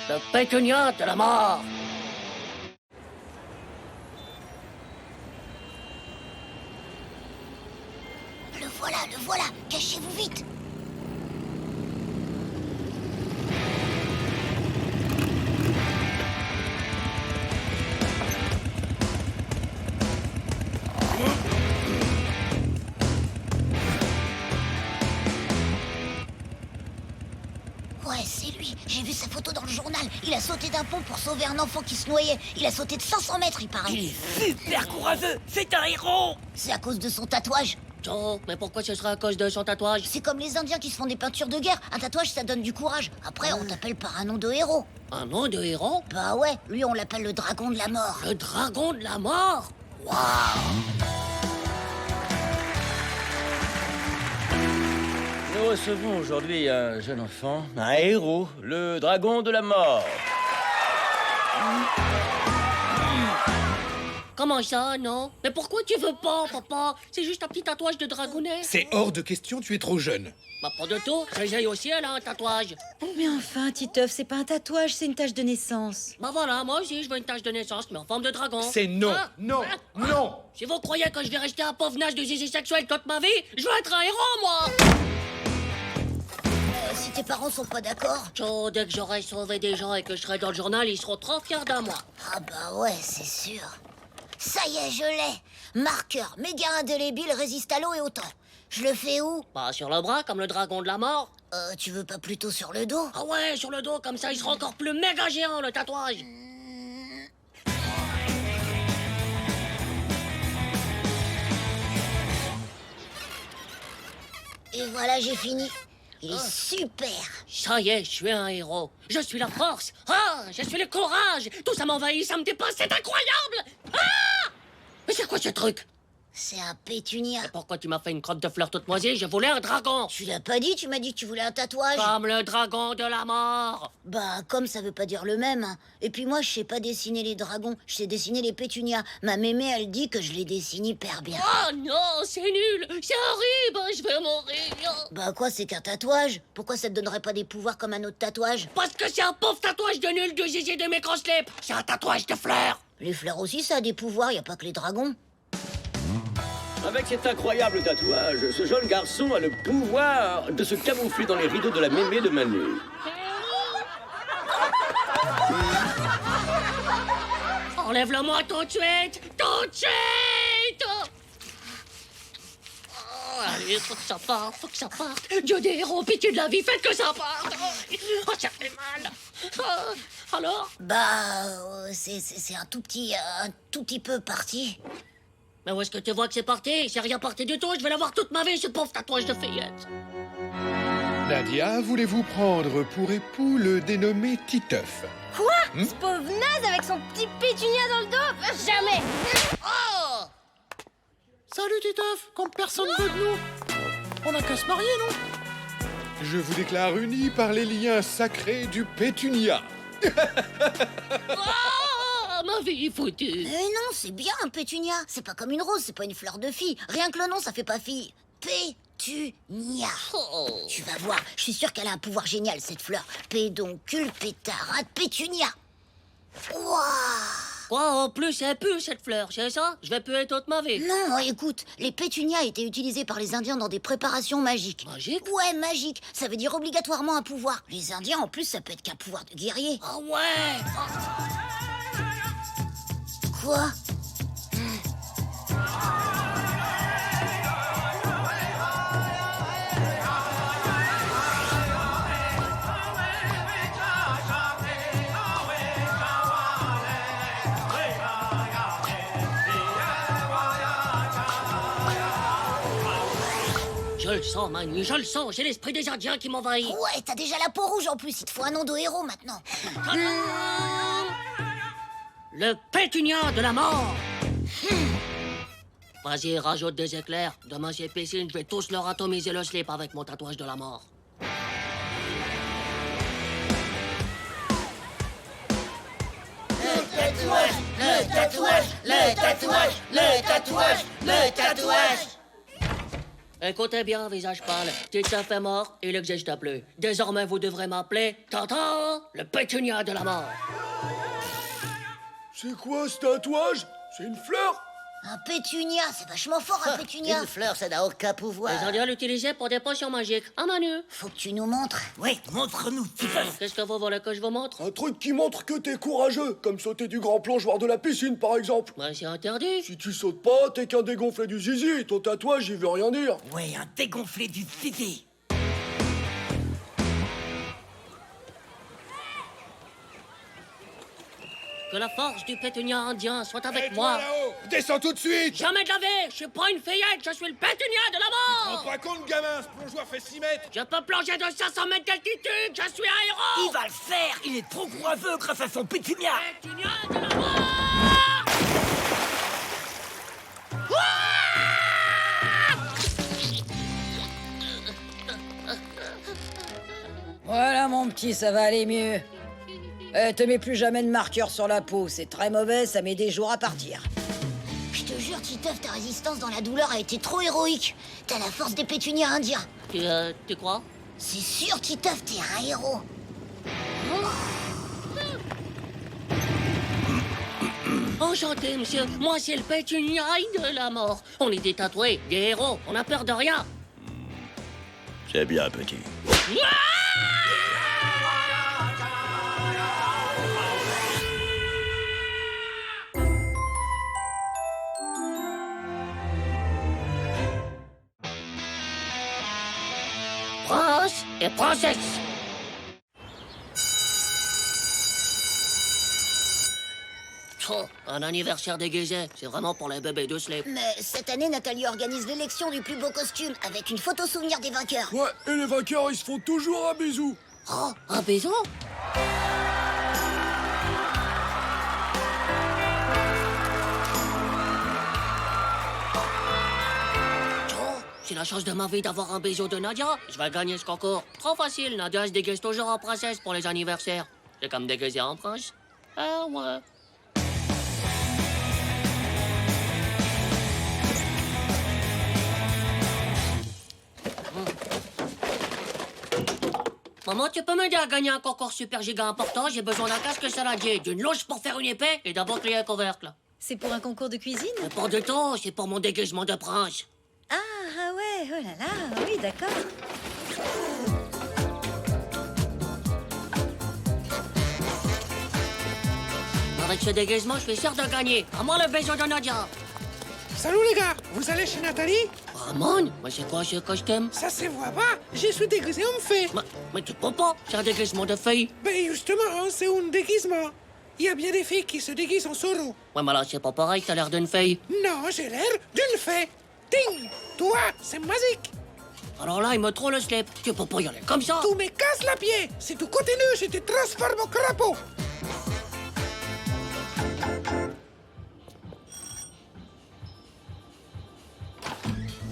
Le pétunia de la mort. Le voilà, cachez-vous vite. Ouais, c'est lui. J'ai vu sa photo dans le journal. Il a sauté d'un pont pour sauver un enfant qui se noyait. Il a sauté de 500 mètres, il paraît. Il est super courageux. C'est un héros. C'est à cause de son tatouage. Oh, mais pourquoi ce serait à cause de son tatouage? C'est comme les Indiens qui se font des peintures de guerre. Un tatouage, ça donne du courage. Après, on t'appelle par un nom de héros. Un nom de héros? Bah ouais, lui, on l'appelle le dragon de la mort. Le dragon de la mort? Waouh! Nous recevons aujourd'hui un jeune enfant, un héros, le dragon de la mort. Comment ça, non? Mais pourquoi tu veux pas, papa? C'est juste un petit tatouage de dragonnet. C'est hors de question, tu es trop jeune. Bah, pas de tout. J'ai aussi, elle a un tatouage. Mais enfin, Titeuf, c'est pas un tatouage, c'est une tache de naissance. Bah voilà, moi aussi, je veux une tache de naissance, mais en forme de dragon. C'est non, Hein? non, Hein? non. Si vous croyez que je vais rester un pauvre nage de zizi sexuel toute ma vie, je veux être un héros, moi! Si tes parents sont pas d'accord. Oh, dès que j'aurai sauvé des gens et que je serai dans le journal, ils seront trop fiers de moi. Ah bah ouais, c'est sûr. Ça y est, je l'ai. Marqueur méga indélébile résiste à l'eau et au temps. Je le fais où? Bah, sur le bras, comme le dragon de la mort. Tu veux pas plutôt sur le dos? Ah ouais, sur le dos, comme ça, il sera encore plus méga géant, le tatouage. Et voilà, j'ai fini. Il est super. Ça y est, je suis un héros. Je suis la force. Ah, je suis le courage. Tout ça m'envahit, ça me dépasse, c'est incroyable. Ah! Mais c'est quoi ce truc? C'est un pétunia. Pourquoi tu m'as fait une crotte de fleurs toute moisie? Je voulais un dragon. Tu l'as pas dit, tu m'as dit que tu voulais un tatouage. Comme le dragon de la mort. Bah, comme ça veut pas dire le même. Hein. Et puis moi, je sais pas dessiner les dragons, je sais dessiner les pétunias. Ma mémé, elle dit que je les dessine hyper bien. Oh non, c'est nul. C'est horrible, je vais mourir. Bah quoi, c'est qu'un tatouage? Pourquoi ça te donnerait pas des pouvoirs comme un autre tatouage? Parce que c'est un pauvre tatouage de nul de zizi de microslip. C'est un tatouage de fleurs. Les fleurs aussi, ça a des pouvoirs, y a pas que les dragons. Avec cet incroyable tatouage, ce jeune garçon a le pouvoir de se camoufler dans les rideaux de la mémé de Manu. Enlève-le-moi tout de suite. Tout de suite. Oh, allez, faut que ça parte, faut que ça parte. Dieu des héros, pitié de la vie, faites que ça parte. Oh, ça fait mal. Alors? Bah, c'est un tout petit peu parti. Mais où est-ce que tu vois que c'est parti? C'est rien parti du tout, je vais l'avoir toute ma vie, ce pauvre tatouage de fillette. Nadia, voulez-vous prendre pour époux le dénommé Titeuf? Quoi? Ce pauvre naze avec son petit pétunia dans le dos? Jamais! Oh! Salut Titeuf, comme personne veut de nous, on a qu'à se marier, non? Je vous déclare unis par les liens sacrés du pétunia. Oh, ma vie est foutue. Mais non, c'est bien un pétunia. C'est pas comme une rose, c'est pas une fleur de fille. Rien que le nom, ça fait pas fille. Pétunia. Oh. Tu vas voir, je suis sûre qu'elle a un pouvoir génial, cette fleur. Pédoncule, pétarade, pétunia. Waouh! Quoi, en plus, elle pue cette fleur, c'est ça? Je vais puer toute ma vie. Non, écoute, les pétunias étaient utilisés par les Indiens dans des préparations magiques. Magique? Ouais, magique. Ça veut dire obligatoirement un pouvoir. Les Indiens, en plus, ça peut être qu'un pouvoir de guerrier. Ah ouais! Quoi? Je le sens, Manu, je le sens. J'ai l'esprit des Indiens qui m'envahit. Ouais, t'as déjà la peau rouge en plus. Il te faut un nom de héros maintenant. Le pétunia de la mort. Vas-y, rajoute des éclairs. Demain, c'est piscine, je vais tous leur atomiser le slip avec mon tatouage de la mort. Le tatouage, le tatouage, le tatouage, le tatouage, le tatouage. Écoutez bien, visage pâle. Titeuf est mort, il n'existe plus. Désormais, vous devrez m'appeler Tintin, le pétunia de la mort. C'est quoi ce tatouage? C'est une fleur? Un pétunia, c'est vachement fort un pétunia. Une fleur, ça n'a aucun pouvoir. Les Indiens l'utilisaient pour des potions magiques. Ah, Manu. Faut que tu nous montres. Oui, montre-nous, Titeuf. Qu'est-ce que vous voulez que je vous montre? Un truc qui montre que t'es courageux, comme sauter du grand plongeoir de la piscine par exemple. Moi, c'est interdit. Si tu sautes pas, t'es qu'un dégonflé du zizi, ton tatouage il veut rien dire. Oui, un dégonflé du zizi. Que la force du pétunia indien soit avec Et moi. toi là-haut, descends tout de suite. Jamais de la vie, je suis pas une fillette, je suis le pétunia de la Rends mort. pas compte, gamin, ce plongeoir fait 6 mètres. Je peux plonger de 500 mètres d'altitude, je suis un héros. Il va le faire. Il est trop courageux grâce à son pétunia. Pétunia de la mort. Voilà mon petit, ça va aller mieux. Te mets plus jamais de marqueur sur la peau, c'est très mauvais, ça met des jours à partir. Je te jure, Titeuf, ta résistance dans la douleur a été trop héroïque. T'as la force des pétunias indiens. Tu crois? C'est sûr, Titeuf, t'es un héros. Enchanté, monsieur. Moi, c'est le pétunia de la mort. On est des tatoués, des héros, on a peur de rien. C'est bien, petit. Prince et princesse. Oh, un anniversaire déguisé, c'est vraiment pour les bébés de slip. Mais cette année, Nathalie organise l'élection du plus beau costume avec une photo souvenir des vainqueurs. Ouais, et les vainqueurs ils se font toujours un bisou. Oh, un baiser? Oh, c'est la chance de ma vie d'avoir un baiser de Nadia. Je vais gagner ce concours. Trop facile, Nadia se déguise toujours en princesse pour les anniversaires. C'est comme déguiser en prince. Ah ouais. Maman, tu peux m'aider à gagner un concours super giga important? J'ai besoin d'un casque saladier, d'une louche pour faire une épée et d'un bouclier à couvercle. C'est pour un concours de cuisine? Mais pas de temps, c'est pour mon déguisement de prince. Ah ouais, oh là là, oui, d'accord. Avec ce déguisement, je suis sûr de gagner. À moi le baiser de Nadia. Salut les gars, vous allez chez Nathalie? Ramon, mais c'est quoi ce costume? Ça se voit pas, je suis déguisé en fée. Mais tu peux pas, c'est un déguisement de fille. Ben justement, c'est un déguisement. Il y a bien des filles qui se déguisent en soro. Ouais, mais là, c'est pas pareil, t'as l'air d'une fille. Non, j'ai l'air d'une fée. Ting! Toi, c'est magique. Alors là, il me trouve le slip. Tu peux pas y aller comme ça. Tu me casses la pied. Si tu continues, je te transforme en crapaud.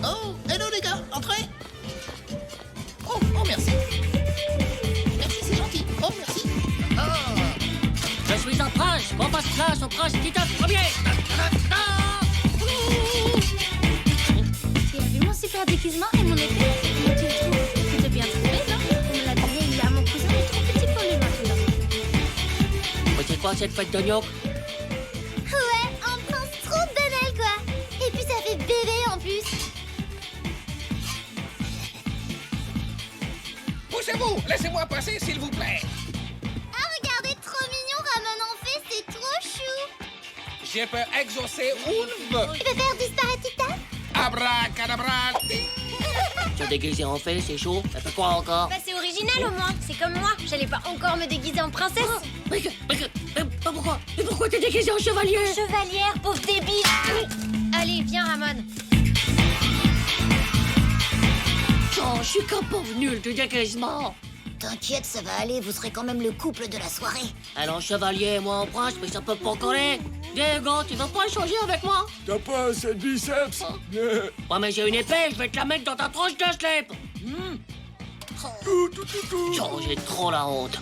Oh, hello les gars, entrez. Oh, merci. Merci, c'est gentil. Oh, merci. Je suis un prince. Qu'on fasse place au prince Titeuf premier. Tu as vu mon super déguisement et mon épée? Comment tu le trouves? Tu t'es bien trouvé, non? On me l'a donné hier, mon cousin est trop petit pour lui maintenant. Mais c'est quoi cette fête de gnoc? Ouais, un prince trop banal, quoi. Et puis ça fait bébé en plus. Poussez-vous, laissez-moi passer, s'il vous plaît. Ah, regardez, trop mignon, Ramon en fait, c'est trop chou. Je peux exaucer une vœu. Tu peux faire disparaître Tita? Abracadabra. Ting. Se déguiser en fée, c'est chaud. Ça fait quoi encore? Bah c'est original au moins, c'est comme moi. J'allais pas encore me déguiser en princesse. Mais pourquoi? Mais pourquoi t'es déguisé en chevalier? Chevalière, pauvre débile. Allez, viens Ramon. Oh, je suis qu'un pauvre nul de déguisement. T'inquiète, ça va aller, vous serez quand même le couple de la soirée. Elle en chevalier et moi en prince, mais ça peut pas coller. Diego, tu veux pas échanger avec moi? T'as pas assez de biceps? Ouais, mais j'ai une épée, je vais te la mettre dans ta tronche de slip. Oh, j'ai trop la honte.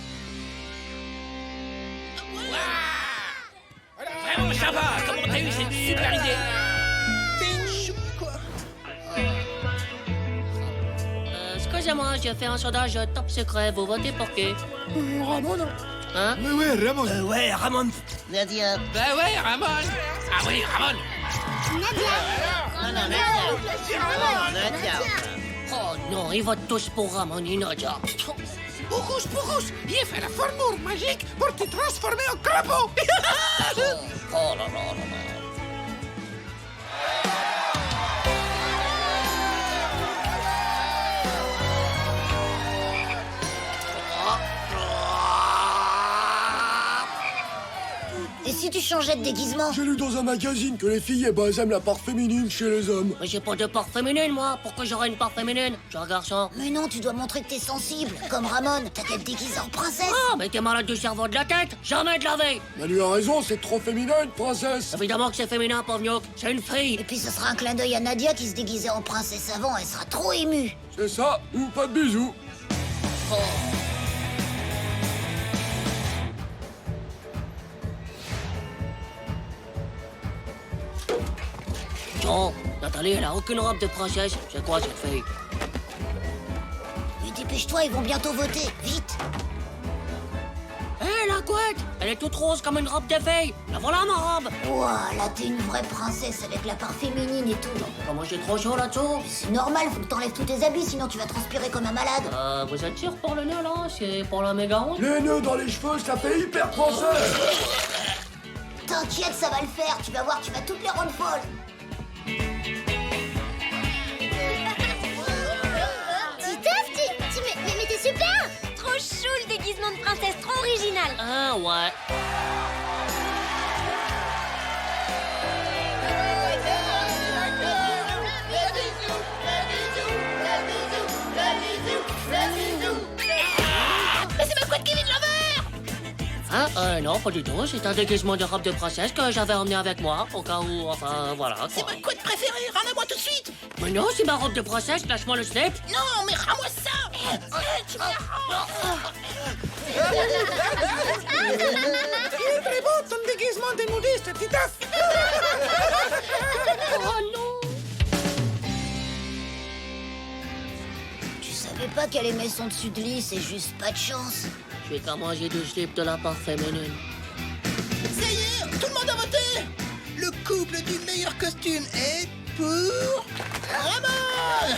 Vraiment, ça va. Comment t'as eu cette super idée? c'est moi, j'ai fait un sondage top secret. Vous votez pour qui? Ramon. Hein? Mais ouais, Ramon. Ouais, Ramon. Nadia. Bah ouais, Ramon. Ah oui, Ramon. Non, Nadia. Nadia. Oh non, ils votent tous pour Ramon et Nadia. Poucous, il fait la formule magique pour te transformer en crapaud. Oh là là là là. Et si tu changeais de déguisement? J'ai lu dans un magazine que les filles, eh ben, elles aiment la part féminine chez les hommes. Mais j'ai pas de part féminine, moi. Pourquoi j'aurais une part féminine? Je suis un garçon. Mais non, tu dois montrer que t'es sensible. Comme Ramon, t'as qu'à te déguiser en princesse. Ah, mais t'es malade du cerveau de la tête. Jamais de la vie. Manu a raison, c'est trop féminin, une princesse. Évidemment que c'est féminin, pauvre. C'est une fille. Et puis ce sera un clin d'œil à Nadia qui se déguisait en princesse avant. Elle sera trop émue. C'est ça, ou pas de bisous. Oh, Nathalie, elle a aucune robe de princesse. C'est quoi cette fille? Mais dépêche-toi, ils vont bientôt voter. Vite. Hé, la couette! Elle est toute rose comme une robe de fille. La voilà, ma robe. Ouah, là t'es une vraie princesse avec la part féminine et tout. Comment j'ai trop chaud là-dessous? C'est normal, faut que t'enlèves tous tes habits, sinon tu vas transpirer comme un malade. Vous êtes sûr pour le nœud, là? C'est pour la méga honte? Les nœuds dans les cheveux, ça fait hyper princesse. T'inquiète, ça va le faire. Tu vas voir, tu vas toutes les rendre folles. Titeuf, mais t'es super! Trop chou le déguisement de princesse, trop original! Ah, ouais. Mais c'est ma couette qui vide l'envers. Non, pas du tout. C'est un déguisement de robe de princesse que j'avais emmené avec moi, au cas où, enfin, voilà, C'est quoi. ma couette préférée, rends-la-moi tout de suite. Mais non, c'est ma robe de princesse, lâche-moi le slip. Non, mais rends-moi ça. Tu me la rends. Il est très beau ton déguisement de nudiste, Titeuf. Oh non! Tu savais pas qu'elle aimait son dessus de lit, c'est juste pas de chance. Je vais qu'à manger du slip de la part féminine. Ça y est, tout le monde a voté. Le couple du meilleur costume est pour Ramon.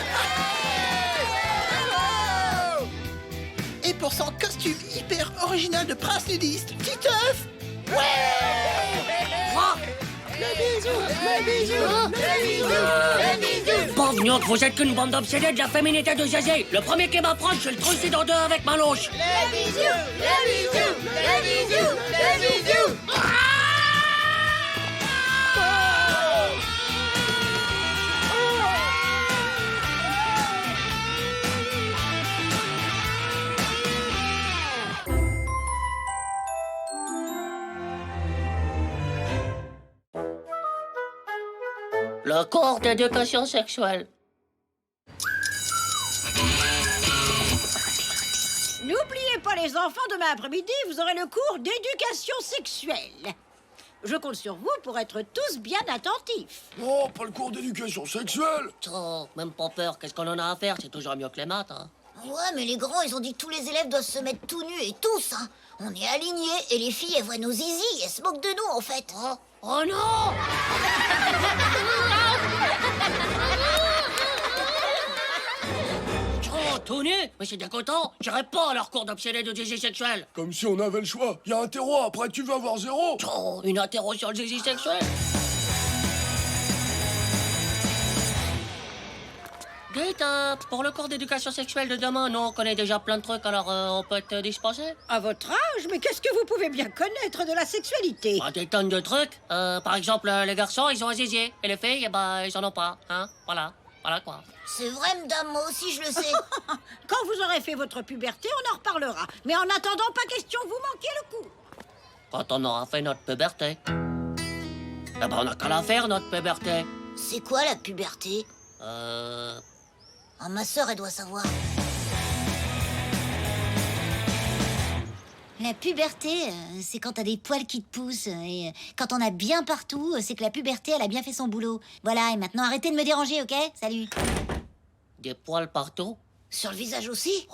Et pour son costume hyper original de prince nudiste, Titeuf. Pauvre gnôle, vous êtes qu'une bande d'obsédés de la féminité de Zézé. Le premier qui m'approche, je le trucide en deux avec ma louche. Le cours d'éducation sexuelle. N'oubliez pas les enfants, demain après-midi, vous aurez le cours d'éducation sexuelle. Je compte sur vous pour être tous bien attentifs. Non, pas le cours d'éducation sexuelle. Oh, même pas peur, qu'est-ce qu'on en a à faire? C'est toujours mieux que les maths, hein. Ouais, mais les grands, ils ont dit que tous les élèves doivent se mettre tout nus et tous, hein. On est alignés et les filles, elles voient nos zizi, elles se moquent de nous, en fait. Oh non! Oh, tout nu? Mais c'est dégoûtant. J'irai pas à leur cours d'obsédé de zizi sexuel. Comme si on avait le choix. Y a un terreau, après tu vas avoir 0. Oh, une interro sur le zizi sexuel. Dites, pour le cours d'éducation sexuelle de demain, nous on connaît déjà plein de trucs, alors on peut te dispenser? À votre âge, mais qu'est-ce que vous pouvez bien connaître de la sexualité? Bah, des tonnes de trucs. Par exemple, les garçons, ils ont un zizi. Et les filles, eh ben, ils en ont pas. Hein? Voilà. Voilà quoi. C'est vrai, madame, moi aussi je le sais. Quand vous aurez fait votre puberté, on en reparlera. Mais en attendant, pas question, vous manquez le coup. Quand on aura fait notre puberté. Eh ben, on a qu'à la faire, notre puberté. C'est quoi la puberté? Ah, ma sœur, elle doit savoir. La puberté, c'est quand t'as des poils qui te poussent. Et quand on a bien partout, c'est que la puberté, elle a bien fait son boulot. Voilà, et maintenant arrêtez de me déranger, ok? Salut. Des poils partout. Sur le visage aussi?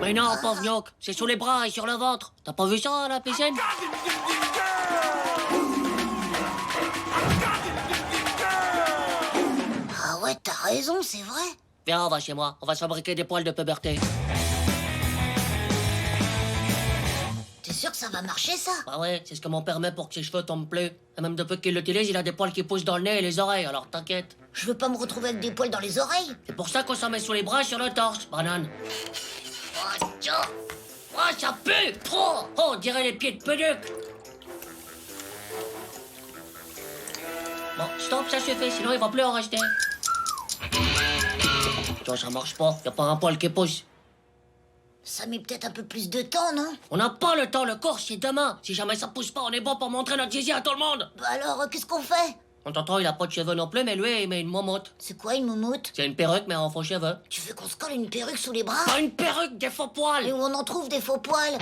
Mais non, pauvre Gnoc, c'est sous les bras et sur le ventre. T'as pas vu ça à la piscine? Ah ouais, t'as raison, c'est vrai. Viens, on va chez moi. On va se fabriquer des poils de puberté. T'es sûr que ça va marcher, ça? Bah ouais, c'est ce que mon père met pour que ses cheveux tombent plus. Et même depuis qu'il l'utilise, il a des poils qui poussent dans le nez et les oreilles, alors t'inquiète. Je veux pas me retrouver avec des poils dans les oreilles. C'est pour ça qu'on s'en met sous les bras et sur le torse, banane. Oh, tiens. Oh, ça pue trop. Oh, on dirait les pieds de Péduc. Bon, stop, ça suffit, sinon il va plus en rester. Tiens, ça marche pas, y a pas un poil qui pousse. Ça met peut-être un peu plus de temps, non? On n'a pas le temps, le cours c'est demain. Si jamais ça pousse pas, on est bon pour montrer notre zizi à tout le monde. Bah alors, qu'est-ce qu'on fait? On t'entend, il a pas de cheveux non plus, mais lui, il met une momotte. C'est quoi une moumoute? C'est une perruque, mais en faux cheveux. Tu veux qu'on se colle une perruque sous les bras? Pas une perruque, des faux Et poils. où on en trouve des faux poils?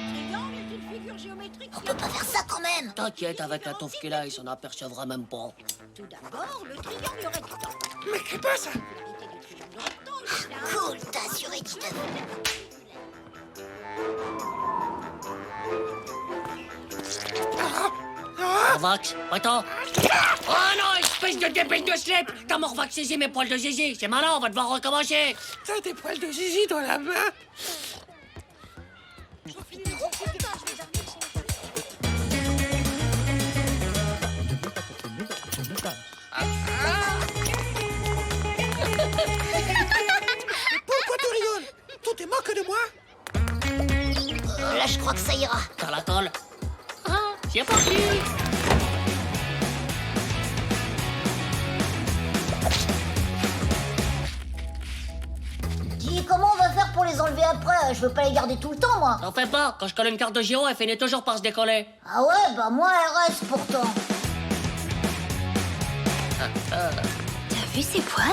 Triangle est une figure géométrique. On peut pas faire ça quand même. T'inquiète, avec la touffe qu'il a, il s'en apercevra même pas. Tout d'abord, le triangle rectangle. Mais qu'est pas ça? L'unité du triangle rectangle, c'est un- Cool, t'as assuré, Titeuf. Morvax, attends. Oh non, espèce de débile de slip. T'as Morvax saisi mes poils de zizi. C'est malin, on va devoir recommencer. T'as des poils de zizi dans la main? Pourquoi tu rigoles? Tout est moque de moi? Là, je crois que ça ira. T'as la colle. Ah, c'est parti. Dis, comment on va faire pour les enlever après? Je veux pas les garder tout le temps, moi. T'en fais pas, quand je colle une carte de Giro, elle finit toujours par se décoller. Ah ouais, bah moi, elle reste pourtant. T'as vu ses poils?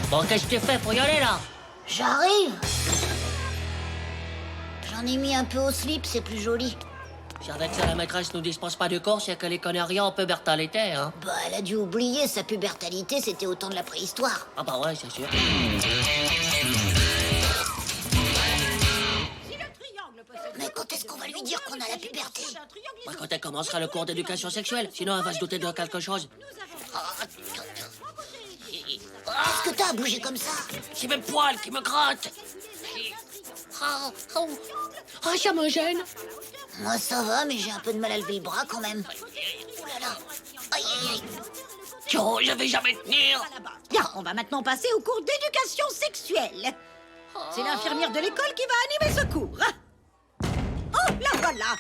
Bon, qu'est-ce que tu fais pour y aller, là? J'arrive. J'en ai mis un peu au slip, c'est plus joli. Si avec ça, la maîtresse nous dispense pas de cours, c'est qu'elle y connaît rien en pubertalité, hein. Bah, elle a dû oublier, sa pubertalité, c'était au temps de la préhistoire. Ah bah ouais, c'est sûr. Si le triangle possède Mais quand est-ce qu'on va lui dire qu'on a la puberté? un triangle Bah, quand elle commencera le cours d'éducation sexuelle, sinon elle va se douter de quelque chose. Qu'est-ce que t'as à bouger comme ça? C'est mes poils qui me grattent. Ah, oh. Ah, ça me gêne. Moi, ça va, mais j'ai un peu de mal à lever le bras quand même. Oh là là. Aïe, aïe, aïe. Oh, je vais jamais tenir. là-bas. Bien, on va maintenant passer au cours d'éducation sexuelle. C'est l'infirmière de l'école qui va animer ce cours. Oh, la voilà.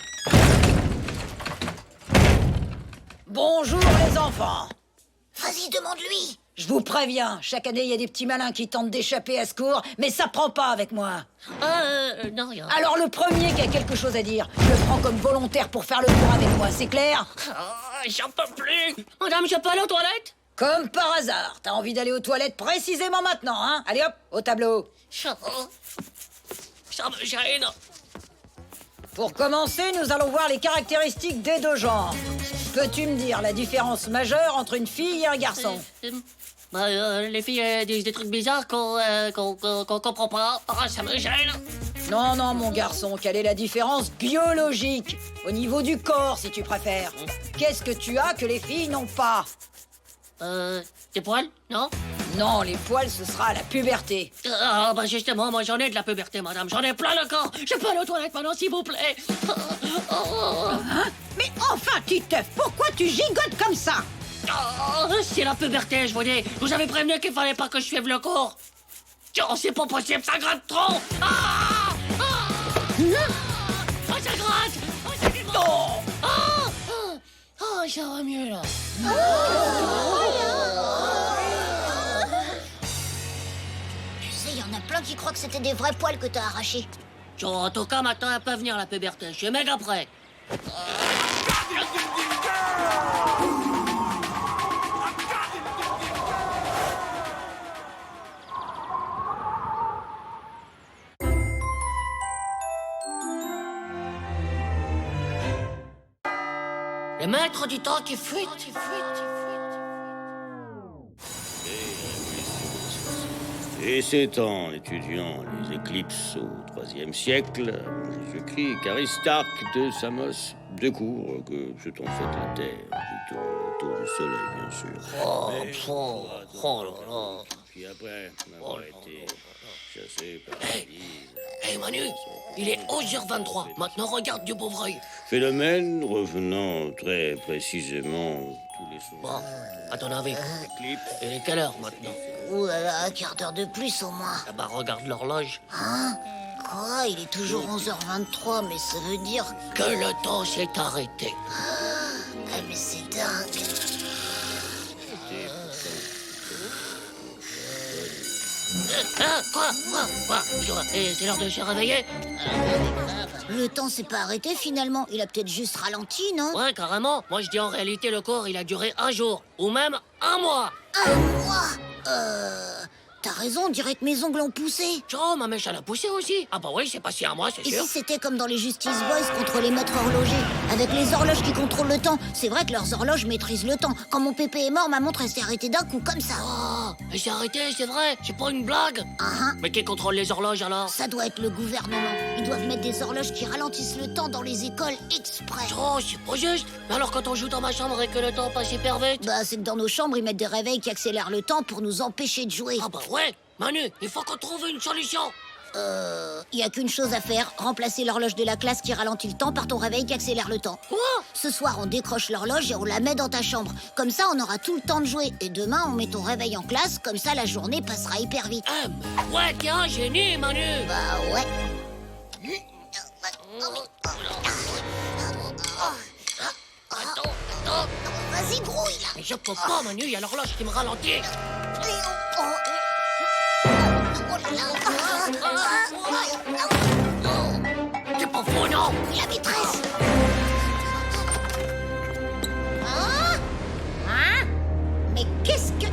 Bonjour les enfants. Vas-y, demande-lui. Je vous préviens, chaque année, il y a des petits malins qui tentent d'échapper à ce cours, mais ça prend pas avec moi. Non, rien. Alors le premier qui a quelque chose à dire, je le prends comme volontaire pour faire le cours avec moi, c'est clair? Ah, j'en peux plus. Madame, je peux aller aux toilettes? Comme par hasard, t'as envie d'aller aux toilettes précisément maintenant, hein? Allez hop, au tableau. Ça me gêne. Pour commencer, nous allons voir les caractéristiques des deux genres. Peux-tu me dire la différence majeure entre une fille et un garçon? Les filles disent des trucs bizarres qu'on comprend pas. Ah, ça me gêne. Non, non, mon garçon, quelle est la différence biologique? Au niveau du corps, si tu préfères. Qu'est-ce que tu as que les filles n'ont pas? Des poils, non? Non, les poils, ce sera à la puberté. Ah, bah justement, moi j'en ai de la puberté, madame. J'en ai plein le corps. Je peux aller aux toilettes maintenant, s'il vous plaît. Mais enfin, Titeuf, pourquoi tu gigotes comme ça? Oh, c'est la puberté, je vous dis. Vous avez prévenu qu'il fallait pas que je suive le cours. Oh, c'est pas possible, ça gratte trop. Ah, ah, ah, ça gratte. Oh, ça gratte. Ah, ah, ah, ça va mieux, là. Tu sais, il y en a plein qui croient que c'était des vrais poils que t'as arrachés. En tout cas, maintenant, elle peut venir, la puberté. Je suis méga prêt. Le maître du temps qui fuite. Et c'est en étudiant les éclipses au IIIe siècle, avant Jésus-Christ, qu'Aristarque de Samos découvre que c'est en fait la Terre qui tourne autour du Soleil, bien sûr. Oh là là. Puis après avoir été chassé par l'Église... Hey Manu, il est 11h23. Maintenant regarde du pauvre œil. Phénomène revenant très précisément tous les soirs. Bon, à ton avis, Éclipse. il est quelle heure maintenant? Ouh là là, un quart d'heure de plus au moins. Ah bah regarde l'horloge. Hein? Quoi? Il est toujours 11h23, mais ça veut dire... Que le temps s'est arrêté. Ah, mais c'est dingue. Quoi? Et c'est l'heure de se réveiller? Le temps s'est pas arrêté finalement. Il a peut-être juste ralenti, non? Ouais, carrément. Moi je dis en réalité le cours il a duré un jour. Ou même un mois. Un mois? T'as raison, on dirait que mes ongles ont poussé. Oh, ma mèche elle a poussé aussi. Ah bah oui, c'est passé à moi, c'est Et sûr. si c'était comme dans les Justice Boys contre les maîtres horlogers, avec les horloges qui contrôlent le temps? C'est vrai que leurs horloges maîtrisent le temps. Quand mon pépé est mort, ma montre elle s'est arrêtée d'un coup, comme ça. Oh, elle s'est arrêtée, c'est vrai. C'est pas une blague. Mais qui contrôle les horloges alors? Ça doit être le gouvernement. Ils doivent mettre des horloges qui ralentissent le temps dans les écoles exprès. Oh, c'est pas juste. Mais alors quand on joue dans ma chambre et que le temps passe hyper vite? Bah, c'est que dans nos chambres, ils mettent des réveils qui accélèrent le temps pour nous empêcher de jouer. Ah bah ouais. Manu, il faut qu'on trouve une solution. Y a qu'une chose à faire, remplacer l'horloge de la classe qui ralentit le temps par ton réveil qui accélère le temps. Quoi? Ce soir, on décroche l'horloge et on la met dans ta chambre. Comme ça, on aura tout le temps de jouer. Et demain, on met ton réveil en classe, comme ça, la journée passera hyper vite. Mais ouais, t'es un génie, Manu. Bah ouais. Attends. Vas-y, grouille, là. Mais je peux pas, Manu, il y a l'horloge qui me ralentit. T'es pas fou, non? La maîtresse. Mais qu'est-ce que...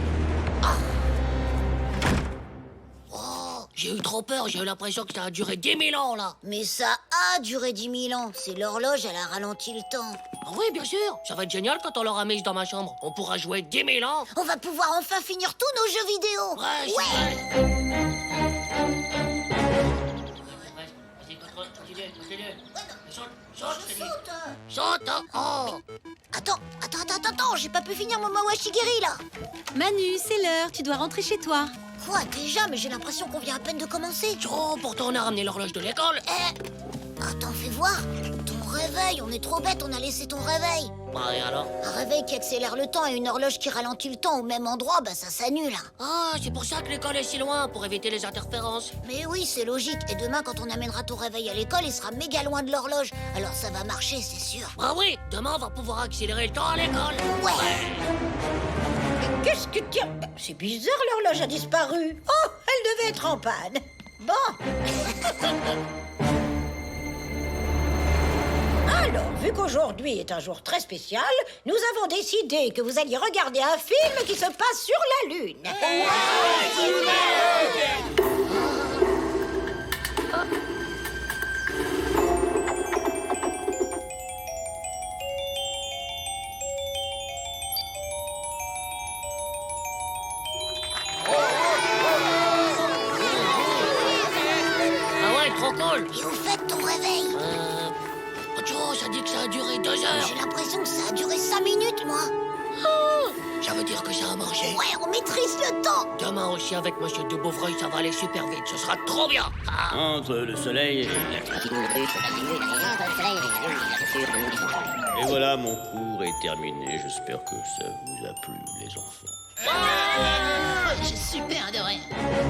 J'ai eu trop peur, j'ai eu l'impression que ça a duré 10 000 ans, là. Mais ça a duré 10 000 ans. C'est l'horloge, elle a ralenti le temps. Ah oui, bien sûr. Ça va être génial quand on l'aura mise dans ma chambre. On pourra jouer 10 000 ans. On va pouvoir enfin finir tous nos jeux vidéo. Ouais, c'est vrai. Vas-y, continue. Saute, hein. Oh. Attends, j'ai pas pu finir mon Mawashigiri, là. Manu, c'est l'heure, tu dois rentrer chez toi. Quoi, déjà? Mais j'ai l'impression qu'on vient à peine de commencer. Oh, pourtant on a ramené l'horloge de l'école. Attends, fais voir. Ton réveil, on est trop bête, on a laissé ton réveil. Bah, et alors? Un réveil qui accélère le temps et une horloge qui ralentit le temps au même endroit, bah ça s'annule. Ah, c'est pour ça que l'école est si loin, pour éviter les interférences. Mais oui, c'est logique. Et demain, quand on amènera ton réveil à l'école, il sera méga loin de l'horloge. Alors ça va marcher, c'est sûr. Bah oui, demain on va pouvoir accélérer le temps à l'école. Ouais. Mais qu'est-ce que tu... C'est bizarre, l'horloge a disparu. Oh, elle devait être en panne. Bon. Alors, vu qu'aujourd'hui est un jour très spécial, nous avons décidé que vous alliez regarder un film qui se passe sur la Lune. Ah ouais, trop cool. Et au fait, ton réveil? Oh, ça dit que ça a duré 2 heures. J'ai l'impression que ça a duré 5 minutes, moi. Ça veut dire que ça a marché. Ouais, on maîtrise le temps. Demain aussi avec Monsieur de Beauvreuil, ça va aller super vite. Ce sera trop bien. Ah. Entre le soleil et voilà, mon cours est terminé. J'espère que ça vous a plu, les enfants. J'ai super adoré.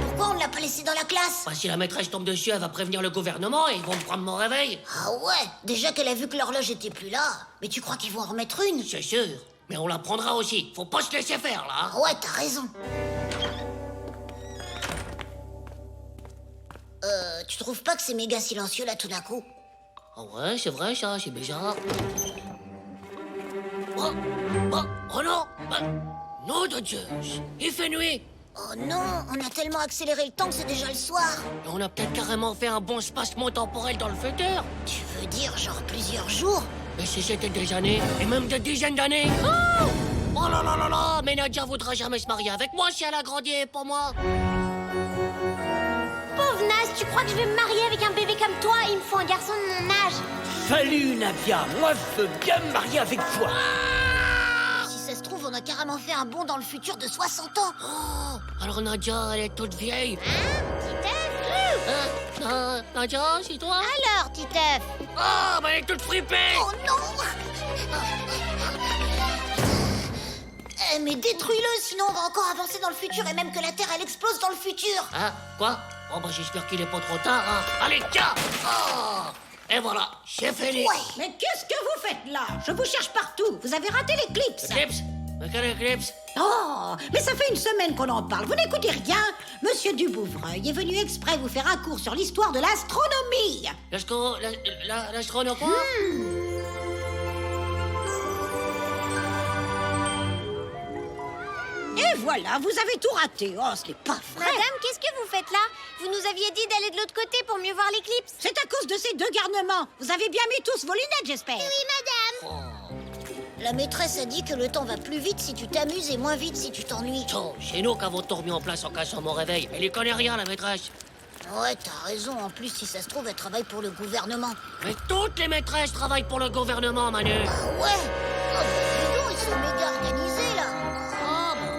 Pourquoi on ne l'a pas laissé dans la classe? Bah, si la maîtresse tombe dessus, elle va prévenir le gouvernement et ils vont me prendre mon réveil. Ah ouais, déjà qu'elle a vu que l'horloge était plus là. Mais tu crois qu'ils vont en remettre une? C'est sûr. Mais on la prendra aussi. Faut pas se laisser faire, là. Ah ouais, t'as raison. Tu trouves pas que c'est méga silencieux là tout d'un coup? Ah ouais, c'est vrai ça, c'est bizarre. Oh non nom de Zeus, il fait nuit. Oh non, on a tellement accéléré le temps que c'est déjà le soir. Et on a peut-être carrément fait un bon spasme temporel dans le futur. Tu veux dire genre plusieurs jours? Mais si c'était des années, et même des dizaines d'années. Oh là là là là, mais Nadia voudra jamais se marier avec moi si elle a grandi pour moi. Pauvre Nas, tu crois que je vais me marier avec un bébé comme toi? Il me faut un garçon de mon âge. Salut Nadia, moi je veux bien me marier avec toi. Si ça se trouve, on a carrément fait un bond dans le futur de 60 ans. Oh, alors Nadia, elle est toute vieille. Nadia, c'est toi? Alors, Titeuf? Oh, mais elle est toute fripée. Oh non! Mais détruis-le, sinon on va encore avancer dans le futur et même que la Terre elle explose dans le futur. Hein? Quoi? Oh, bah j'espère qu'il est pas trop tard, hein. Allez, tiens! Oh! Et voilà, c'est fini. Ouais. Mais qu'est-ce que vous faites là? Je vous cherche partout. Vous avez raté l'éclipse. Eclipse? Mais quel éclipse? Oh, mais ça fait une semaine qu'on en parle. Vous n'écoutez rien? Monsieur Dubouvreuil est venu exprès vous faire un cours sur l'histoire de l'astronomie. L'astronome quoi? Et voilà, vous avez tout raté. Oh, ce n'est pas vrai. Madame, qu'est-ce que vous faites là? Vous nous aviez dit d'aller de l'autre côté pour mieux voir l'éclipse. C'est à cause de ces deux garnements. Vous avez bien mis tous vos lunettes, j'espère. Oui, madame. La maîtresse a dit que le temps va plus vite si tu t'amuses et moins vite si tu t'ennuies. Oh, c'est nous qui avons tout remis en place en cassant mon réveil. Elle y connaît rien, la maîtresse. Ouais, t'as raison. En plus, si ça se trouve, elle travaille pour le gouvernement. Mais toutes les maîtresses travaillent pour le gouvernement, Manu. Ah ouais? Oh, dis donc, ils sont méga organisés, là. Ah, bah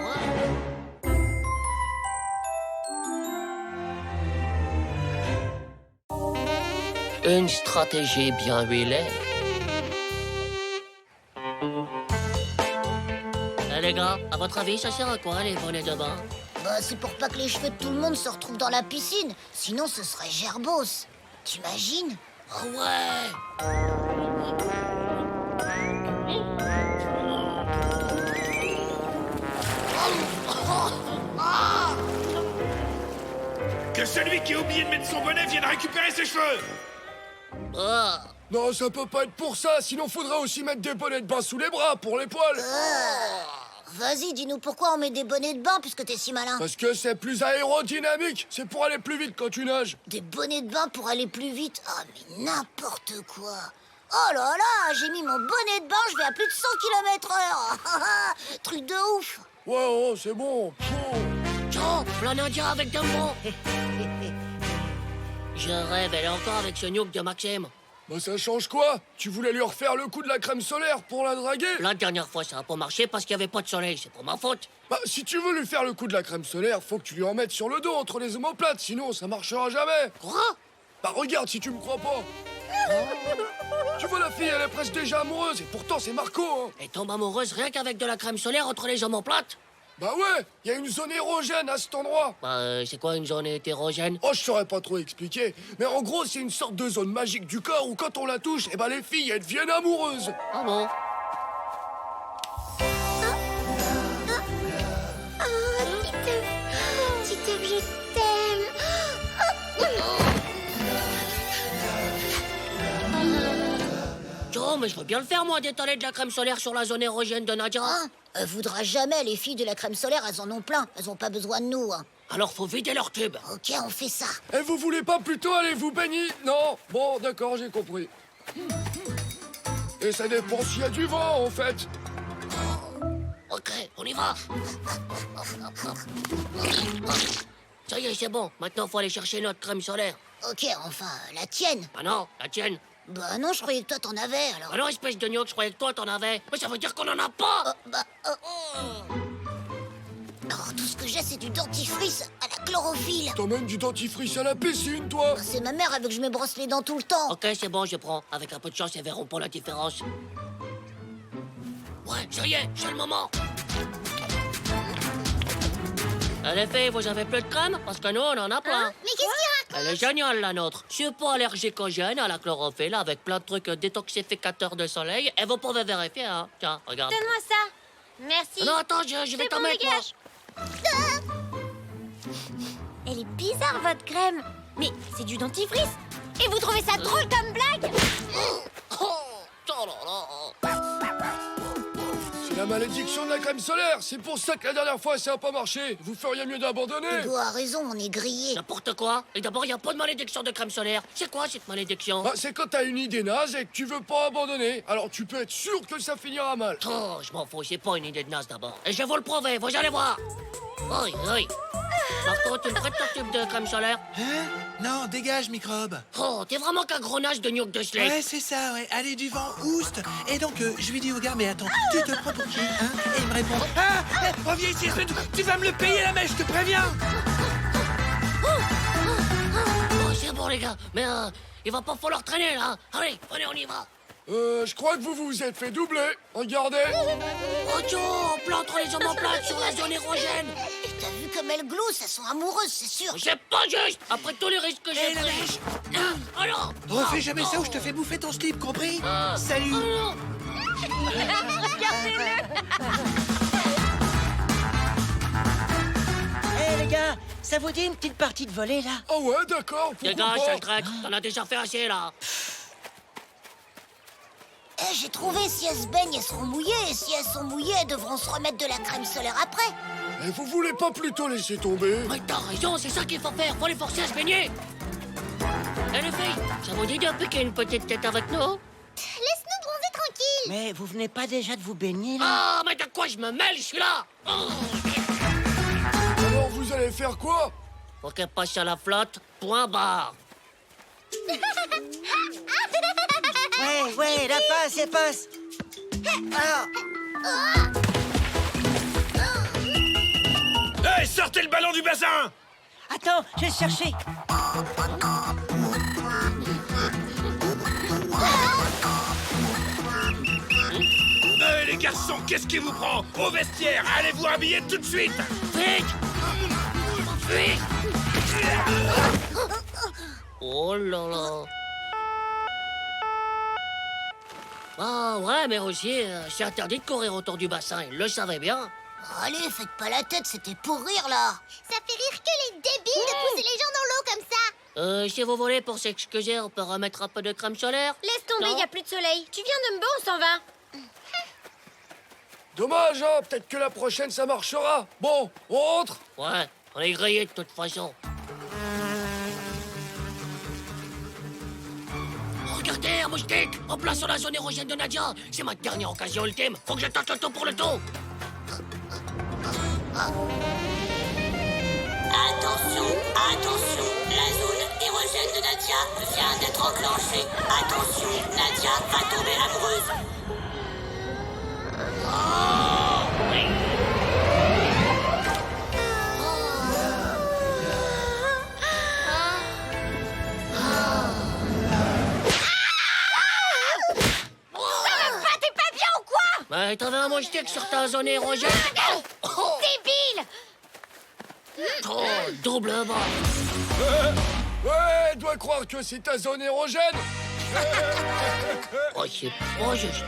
ouais. Une stratégie bien huilée. Les gars, à votre avis, ça sert à quoi, les bonnets de bain? Bah, c'est pour pas que les cheveux de tout le monde se retrouvent dans la piscine. Sinon, ce serait gerbos. T'imagines? Ah ouais! Que celui qui a oublié de mettre son bonnet vienne récupérer ses cheveux. Ah. Non, ça peut pas être pour ça, sinon faudrait aussi mettre des bonnets de bain sous les bras pour les poils. Vas-y, dis-nous pourquoi on met des bonnets de bain puisque t'es si malin. Parce que c'est plus aérodynamique, c'est pour aller plus vite quand tu nages. Des bonnets de bain pour aller plus vite? Ah, mais n'importe quoi. Oh là là, j'ai mis mon bonnet de bain, je vais à plus de 100 km/h. Truc de ouf. Ouais, oh, c'est bon. Tiens, la Nadia avec Dumbo. Je rêve, elle est encore avec ce nuke de Maxime. Bah ça change quoi? Tu voulais lui refaire le coup de la crème solaire pour la draguer? La dernière fois, ça a pas marché parce qu'il y avait pas de soleil. C'est pour ma faute. Bah si tu veux lui faire le coup de la crème solaire, faut que tu lui en mettes sur le dos entre les omoplates, sinon ça marchera jamais. Quoi? Bah regarde si tu me crois pas. Tu vois la fille, elle est presque déjà amoureuse et pourtant c'est Marco, hein. Elle tombe amoureuse rien qu'avec de la crème solaire entre les omoplates. Bah ouais, y a une zone érogène à cet endroit. Bah, c'est quoi une zone hétérogène? Oh, je saurais pas trop expliquer, mais en gros, c'est une sorte de zone magique du corps où quand on la touche, eh ben les filles, elles deviennent amoureuses. Ah bon? Oh, Titeuf, je t'aime. Oh, mais je veux bien le faire, moi, d'étaler de la crème solaire sur la zone érogène de Nadia. Hein? Elle voudra jamais, les filles de la crème solaire, elles en ont plein. Elles ont pas besoin de nous, hein. Alors, faut vider leur tube. Ok, on fait ça. Et vous voulez pas plutôt aller vous baigner? Non? Bon, d'accord, j'ai compris. Et ça dépend s'il y a du vent, en fait. Ok, on y va. Ça y est, c'est bon. Maintenant, faut aller chercher notre crème solaire. Ok, enfin, la tienne. Ah non, la tienne. Bah non, je croyais que toi t'en avais, alors. Ah non, espèce de gnocchi, je croyais que toi, t'en avais. Mais ça veut dire qu'on en a pas. Alors, tout ce que j'ai, c'est du dentifrice à la chlorophylle. T'emmènes du dentifrice à la piscine, toi? Bah, c'est ma mère, elle veut que je me brosse les dents tout le temps. Ok, c'est bon, je prends. Avec un peu de chance, elles verront pas la différence. Ouais, ça y est, c'est le moment. Les filles, vous avez plus de crème? Parce que nous, on en a plein. Mais qu'est-ce qu'il raconte? Elle est géniale, la nôtre. Je suis pas allergique au gène, à la chlorophylle, avec plein de trucs détoxificateurs de soleil. Et vous pouvez vérifier, hein. Tiens, regarde. Donne-moi ça. Merci. Non, attends, je vais C'est t'en bon, mettre, moi. dégage. Elle est bizarre, votre crème. Mais c'est du dentifrice. Et vous trouvez ça drôle comme blague? Oh là là. C'est La malédiction de la crème solaire. C'est pour ça que la dernière fois, ça a pas marché. Vous feriez mieux d'abandonner. Hugo a raison, on est grillé. N'importe quoi. Et d'abord, y a pas de malédiction de crème solaire. C'est quoi cette malédiction? Bah, c'est quand t'as une idée naze et que tu veux pas abandonner. Alors tu peux être sûr que ça finira mal. Oh, je m'en fous, c'est pas une idée de naze d'abord. Et je vous le prouver, vous allez voir. Oui, oui. Par contre, tu me prêtes ton tube de crème solaire? Hein? Non, dégage, microbe. Oh, t'es vraiment qu'un gros nage de nuque de slip. Ouais, c'est ça, ouais. Allez, du vent, ouste. Et donc, je lui dis au gars, mais attends, tu te prends pour qui, hein? Et il me répond, ah, reviens ici, espèce de... Tu vas me le payer, la mèche, je te préviens. Oh, c'est bon, les gars. Mais il va pas falloir traîner, là. Allez, on y va. Je crois que vous vous êtes fait doubler. Regardez. Oh, Joe, on plante les hommes en plate sur la zone érogène. T'as vu comme elles gloussent, elles sont amoureuses, c'est sûr. C'est pas juste. Après tous les risques que j'ai la pris. mèche. Alors. Refais jamais ça ou je te fais bouffer ton slip, compris? Salut. Alors. Hé les gars, ça vous dit une petite partie de volée là? Ah ouais, d'accord. Les pourquoi gars, pas. c'est grec. T'en as déjà fait assez, là. Eh, j'ai trouvé, si elles se baignent, elles seront mouillées. Et si elles sont mouillées, elles devront se remettre de la crème solaire après. Et vous voulez pas plutôt laisser tomber? Mais t'as raison, c'est ça qu'il faut faire. Faut les forcer à se baigner. Eh, les filles, ça vous dit de piquer une petite tête avec nous? Laisse-nous bronzer tranquille. Mais vous venez pas déjà de vous baigner là? Ah, mais de quoi je me mêle, je suis là. Oh. Alors vous allez faire quoi? Faut qu'elle passe à la flotte, point barre. Ouais, la passe, elle passe. Alors, Hey, sortez le ballon du bassin! attends, je vais le chercher. Hey, les garçons, qu'est-ce qui vous prend? Au vestiaire, allez vous habiller tout de suite! Vite! Vite! Oh là là! Ah ouais, mais aussi, c'est interdit de courir autour du bassin, il le savait bien. Allez, faites pas la tête, c'était pour rire, là. Ça fait rire que les débiles de pousser les gens dans l'eau comme ça. Si vous voulez, pour s'excuser, on peut remettre un peu de crème solaire? Laisse tomber, Non. y a plus de soleil. Tu viens de me on s'en va. Dommage, hein. Peut-être que la prochaine, ça marchera. Bon, on rentre. Ouais, on est grillé de toute façon. Regardez, un moustique! En place sur la zone érogène de Nadia! C'est ma dernière occasion ultime! Faut que je tente le tout pour le tout! Attention, attention, la zone érogène de Nadia vient d'être enclenchée. Attention, Nadia va tomber amoureuse. T'es pas bien ou quoi? Mais t'avais un moustique sur ta zone érogène! Débile! Oh, double mort! Ouais, dois croire que c'est ta zone érogène. Oh, c'est pas juste!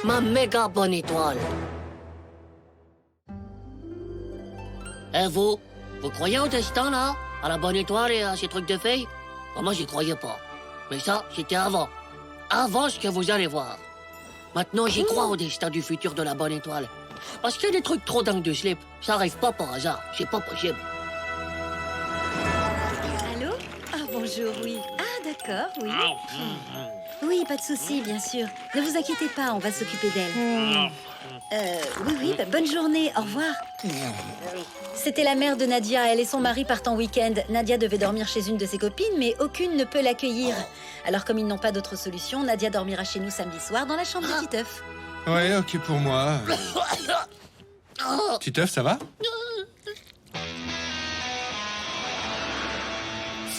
Ma méga bonne étoile! Et vous? Vous croyez au destin, là? À la bonne étoile et à ces trucs de filles? Moi, j'y croyais pas. Mais ça, c'était avant. Avant ce que vous allez voir. Maintenant, j'y crois au destin du futur de la bonne étoile. Parce qu'il y a des trucs trop dingues de slip. Ça arrive pas par hasard. C'est pas possible. Allô? Ah, bonjour, oui. Ah, d'accord, oui. Oui, pas de souci, bien sûr. Ne vous inquiétez pas, on va s'occuper d'elle. Oui, bonne journée, au revoir. C'était la mère de Nadia, elle et son mari partent en week-end. Nadia devait dormir chez une de ses copines, mais aucune ne peut l'accueillir. Alors, comme ils n'ont pas d'autre solution, Nadia dormira chez nous samedi soir dans la chambre de Titeuf. Ouais, ok pour moi. Titeuf, ça va?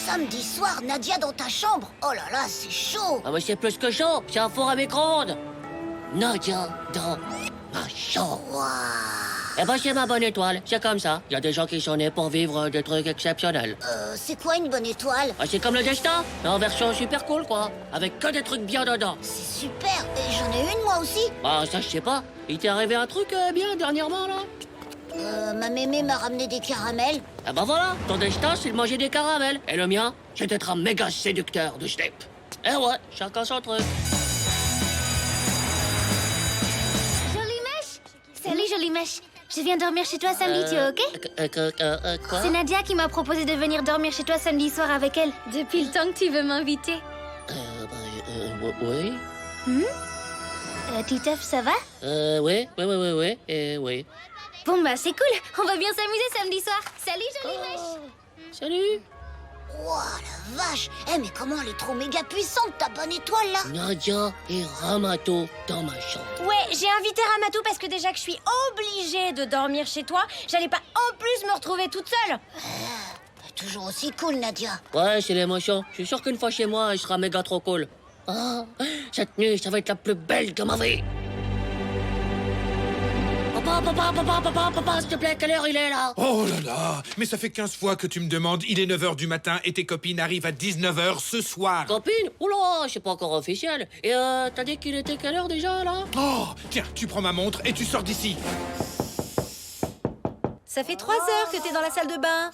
Samedi soir, Nadia dans ta chambre. Oh là là, c'est chaud. Ah, mais c'est plus que chaud. C'est un four à micro-ondes. Nadia dans ma chambre. Eh ben, c'est ma bonne étoile. C'est comme ça. Il y a des gens qui sont nés pour vivre des trucs exceptionnels. C'est quoi une bonne étoile? Ah, c'est comme le destin, mais en version super cool, quoi. Avec que des trucs bien dedans. C'est super. Et j'en ai une, moi aussi. Bah, ça, je sais pas. Il t'est arrivé un truc bien dernièrement, là? Ma mémé m'a ramené des caramels. Ah bah voilà, ton destin c'est de manger des caramels. Et le mien, c'est d'être un méga séducteur de Snape. Eh ouais, chacun son truc. Jolie mèche. Salut, jolie mèche. Je viens dormir chez toi samedi, tu es ok? Quoi? C'est Nadia qui m'a proposé de venir dormir chez toi samedi soir avec elle. Depuis le temps que tu veux m'inviter. Oui. Titeuf, ça va? Oui. Oui. Bon bah c'est cool, on va bien s'amuser samedi soir. Salut, jolie mèche. Salut. Ouah, la vache. Eh, mais comment elle est trop méga puissante, ta bonne étoile, là? Nadia et Ramato dans ma chambre. Ouais, j'ai invité Ramatou parce que déjà que je suis obligée de dormir chez toi, j'allais pas en plus me retrouver toute seule. Toujours aussi cool, Nadia. Ouais, c'est l'émotion. Je suis sûr qu'une fois chez moi, elle sera méga trop cool. Ah, cette nuit, ça va être la plus belle de ma vie. Papa, s'il te plaît, quelle heure il est là? Oh là là, mais ça fait 15 fois que tu me demandes, il est 9h du matin et tes copines arrivent à 19h ce soir. Copine? Oula, c'est pas encore officiel. Et t'as dit qu'il était quelle heure déjà, là? Oh, tiens, tu prends ma montre et tu sors d'ici. Ça fait 3 heures que t'es dans la salle de bain.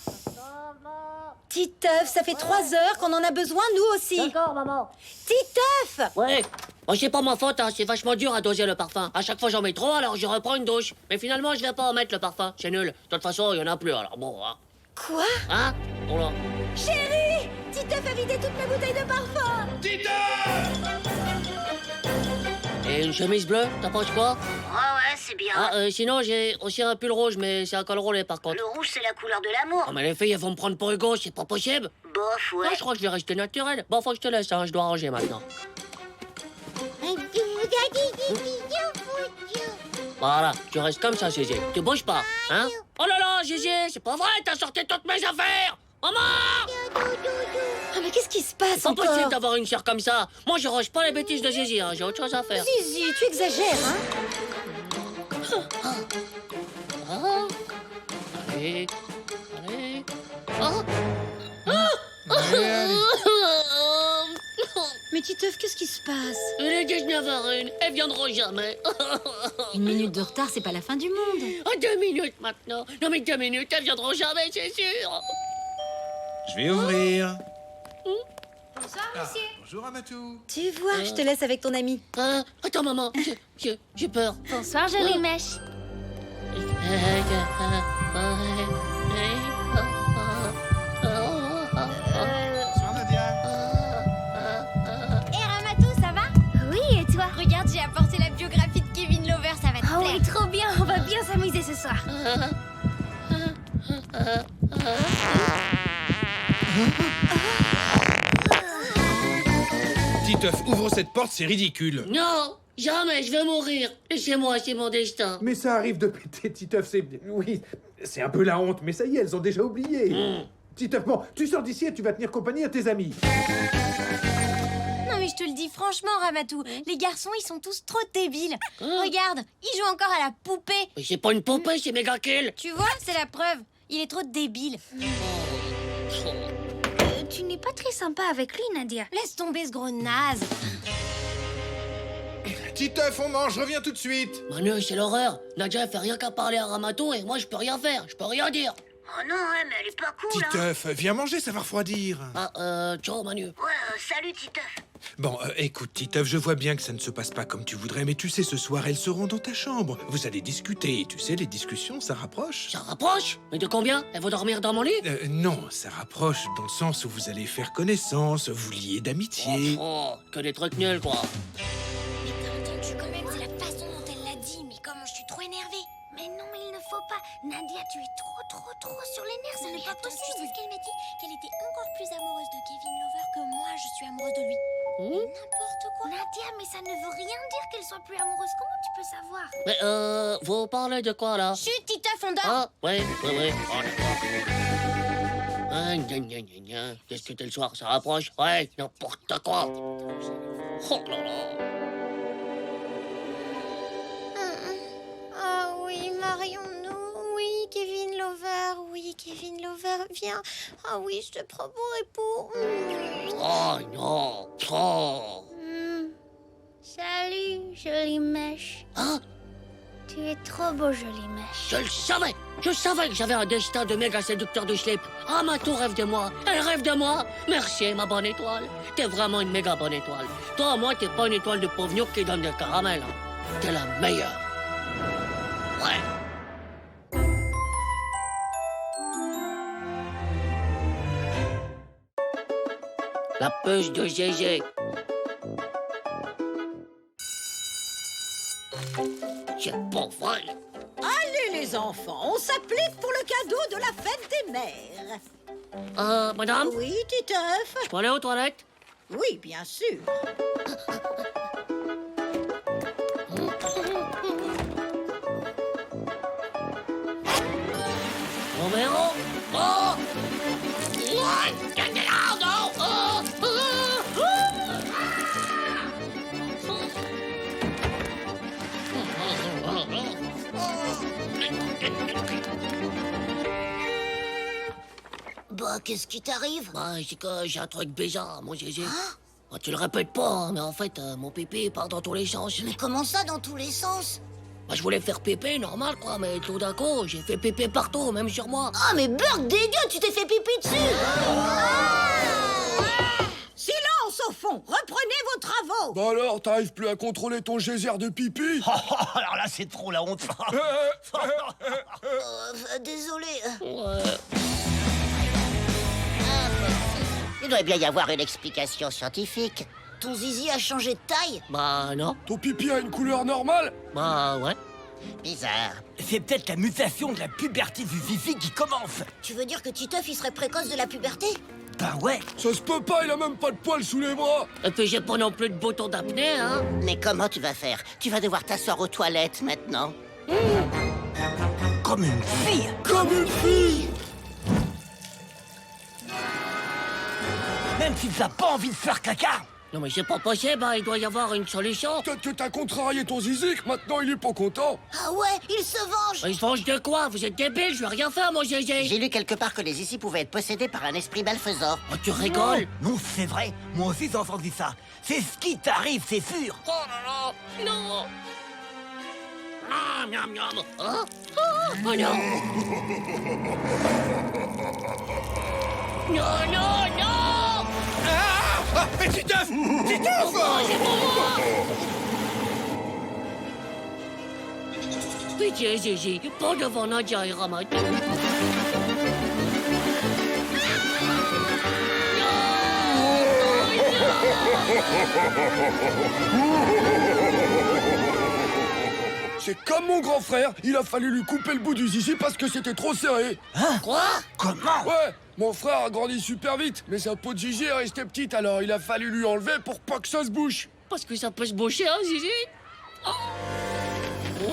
Titeuf, ça fait 3 heures qu'on en a besoin, nous aussi. D'accord, maman. Titeuf! Ouais. Bon, c'est pas ma faute, hein. C'est vachement dur à doser le parfum. À chaque fois, j'en mets trop, alors je reprends une douche. Mais finalement, je vais pas en mettre le parfum. C'est nul. De toute façon, il y en a plus, alors bon, hein. Quoi? Hein? Oh là. Chérie! Titeuf a vidé toutes mes bouteilles de parfum! Et une chemise bleue, t'en penses quoi? Ouais, c'est bien. Sinon, j'ai aussi un pull rouge, mais c'est un col roulé, par contre. Le rouge, c'est la couleur de l'amour. Oh, mais les filles, elles vont me prendre pour Hugo, c'est pas possible. Bof, ouais. Non, je crois que je vais rester naturel. Bon, faut que je te laisse, hein. Je dois ranger maintenant. Voilà, tu restes comme ça, Gégé. Tu bouges pas, hein? Oh là là, Gégé, c'est pas vrai, t'as sorti toutes mes affaires! Maman! Ah, mais qu'est-ce qui se passe C'est pas encore? possible d'avoir une sœur comme ça. Moi, je range pas les bêtises de Gégé, hein. J'ai autre chose à faire. Zizi, tu exagères, hein? Allez. Oh! Mais Titeuf, qu'est-ce qui se passe? Il est 19h01, elles viendront jamais. 1 minute de retard, c'est pas la fin du monde. Oh, 2 minutes maintenant. Non, mais 2 minutes, elles viendront jamais, c'est sûr. Je vais ouvrir. Bonsoir, monsieur. Bonjour, Amatou. Tu vois, je te laisse avec ton ami. Attends, maman, j'ai peur. Bonsoir, jolie mèche. Bonsoir, Nadia. Et Ramatou, ça va? Oui, et toi? Regarde, j'ai apporté la biographie de Kevin Lover, ça va te plaire. Oh oui, trop bien, on va bien s'amuser ce soir. Titeuf, ouvre cette porte, c'est ridicule. Non, jamais, je vais mourir. Laissez-moi, c'est mon destin. Mais ça arrive de péter, Titeuf, c'est... Oui, c'est un peu la honte, mais ça y est, elles ont déjà oublié. Titeuf, bon, tu sors d'ici et tu vas tenir compagnie à tes amis. Non mais je te le dis franchement, Ramatou, les garçons, ils sont tous trop débiles. Regarde, ils jouent encore à la poupée. Mais c'est pas une poupée, c'est méga kill. Tu vois, c'est la preuve. Il est trop débile. Tu n'es pas très sympa avec lui, Nadia. Laisse tomber ce gros naze. Titeuf, on mange, je reviens tout de suite. Manu, c'est l'horreur. Nadia, elle fait rien qu'à parler à Ramato et moi, je peux rien faire. Je peux rien dire. Oh non, ouais, mais elle est pas cool, hein. Titeuf, viens manger, ça va refroidir. Ciao, Manu. Ouais, salut, Titeuf. Bon, écoute, Titeuf, je vois bien que ça ne se passe pas comme tu voudrais, mais tu sais, ce soir, elles seront dans ta chambre. Vous allez discuter, et tu sais, les discussions, ça rapproche. Ça rapproche? Mais de combien? Elles vont dormir dans mon lit? Non, ça rapproche dans le sens où vous allez faire connaissance, vous lier d'amitié. Oh, que des trucs nuls, quoi. Mais t'as entendu quand même, c'est la façon dont elle l'a dit. Mais comment je suis trop énervée. Mais non, il ne faut pas. Nadia, tu es trop sur les nerfs. Ce n'est pas possible. Tu sais ce qu'elle m'a dit? Qu'elle était encore plus amoureuse de Kevin Lover que moi, je suis amoureuse de lui. N'importe quoi. Nadia, mais ça ne veut rien dire qu'elle soit plus amoureuse. Comment tu peux savoir? Mais vous parlez de quoi, là? Chut, Titeuf, on dort. Ah, ouais. Oh, d'accord. Gna. Qu'est-ce que c'était le soir? Ça rapproche? Ouais, n'importe quoi. Oh là là. Ah oui, marions-nous. Oui, Kevin Lover. Oui, Kevin Lover, viens. Ah oui, je te prends pour époux. Oh non. Oh. Salut, jolie mèche. Hein? Tu es trop beau, jolie mèche. Je le savais. Je savais que j'avais un destin de méga séducteur de slip. Ah, Matou rêve de moi. Elle rêve de moi. Merci, ma bonne étoile. T'es vraiment une méga bonne étoile. Toi, moi, t'es pas une étoile de pauvre gnoc qui donne des caramels. Hein. T'es la meilleure. Ouais. La puce de Gégé. C'est pas vrai. Allez, les enfants, on s'applique pour le cadeau de la fête des mères. Madame? Oui, Titeuf? Je peux aller aux toilettes? Oui, bien sûr. Romero? Oh! What? Get out! No! Bah, qu'est-ce qui t'arrive? Bah, c'est que j'ai un truc bizarre, mon Gégé. Bah, tu le répètes pas, hein, mais en fait, mon pipi part dans tous les sens. Mais comment ça, dans tous les sens? Bah, je voulais faire pipi, normal, quoi, mais tout d'un coup, j'ai fait pipi partout, même sur moi. Ah, mais Burk dégueu, tu t'es fait pipi dessus! Silence au fond! Reprenez vos travaux! Bah alors, t'arrives plus à contrôler ton geyser de pipi? Alors là, c'est trop la honte. Désolé. Ouais. Il doit bien y avoir une explication scientifique. Ton zizi a changé de taille? Bah, non. Ton pipi a une couleur normale? Bah, ouais. Bizarre. C'est peut-être la mutation de la puberté du zizi qui commence. Tu veux dire que Titeuf, il serait précoce de la puberté? Ben ouais. Ça se peut pas, il a même pas de poils sous les bras. Et puis, j'ai pas non plus de bouton d'apnée, hein. Mais comment tu vas faire? Tu vas devoir t'asseoir aux toilettes maintenant. Comme une fille. Comme une fille. Même si t'as pas envie de faire caca. Non, mais c'est pas possible, hein. Il doit y avoir une solution. Peut-être que t'as contrarié ton zizi, que maintenant il est pas content. Ah ouais, il se venge! Il se venge de quoi? Vous êtes débile, je vais rien faire, mon Gégé. J'ai lu quelque part que les zizi pouvaient être possédés par un esprit malfaisant. Oh, tu rigoles? Non, c'est vrai. Moi aussi j'ai entendu ça. C'est ce qui t'arrive, c'est sûr. Oh là là, non. Ah, miam, miam. Hein? Oh non. Non, non, non. Ah, mais Titeuf! Titeuf! Oh, c'est pour moi. Pitié, Gégé, pas devant Nadia et Ramad. C'est comme mon grand frère, il a fallu lui couper le bout du zizi parce que c'était trop serré. Hein? Quoi? Comment? Ouais, mon frère a grandi super vite, mais sa peau de zizi est restée petite, alors il a fallu lui enlever pour pas que ça se bouche. Parce que ça peut se boucher, hein, Gégé? Oh. Oh.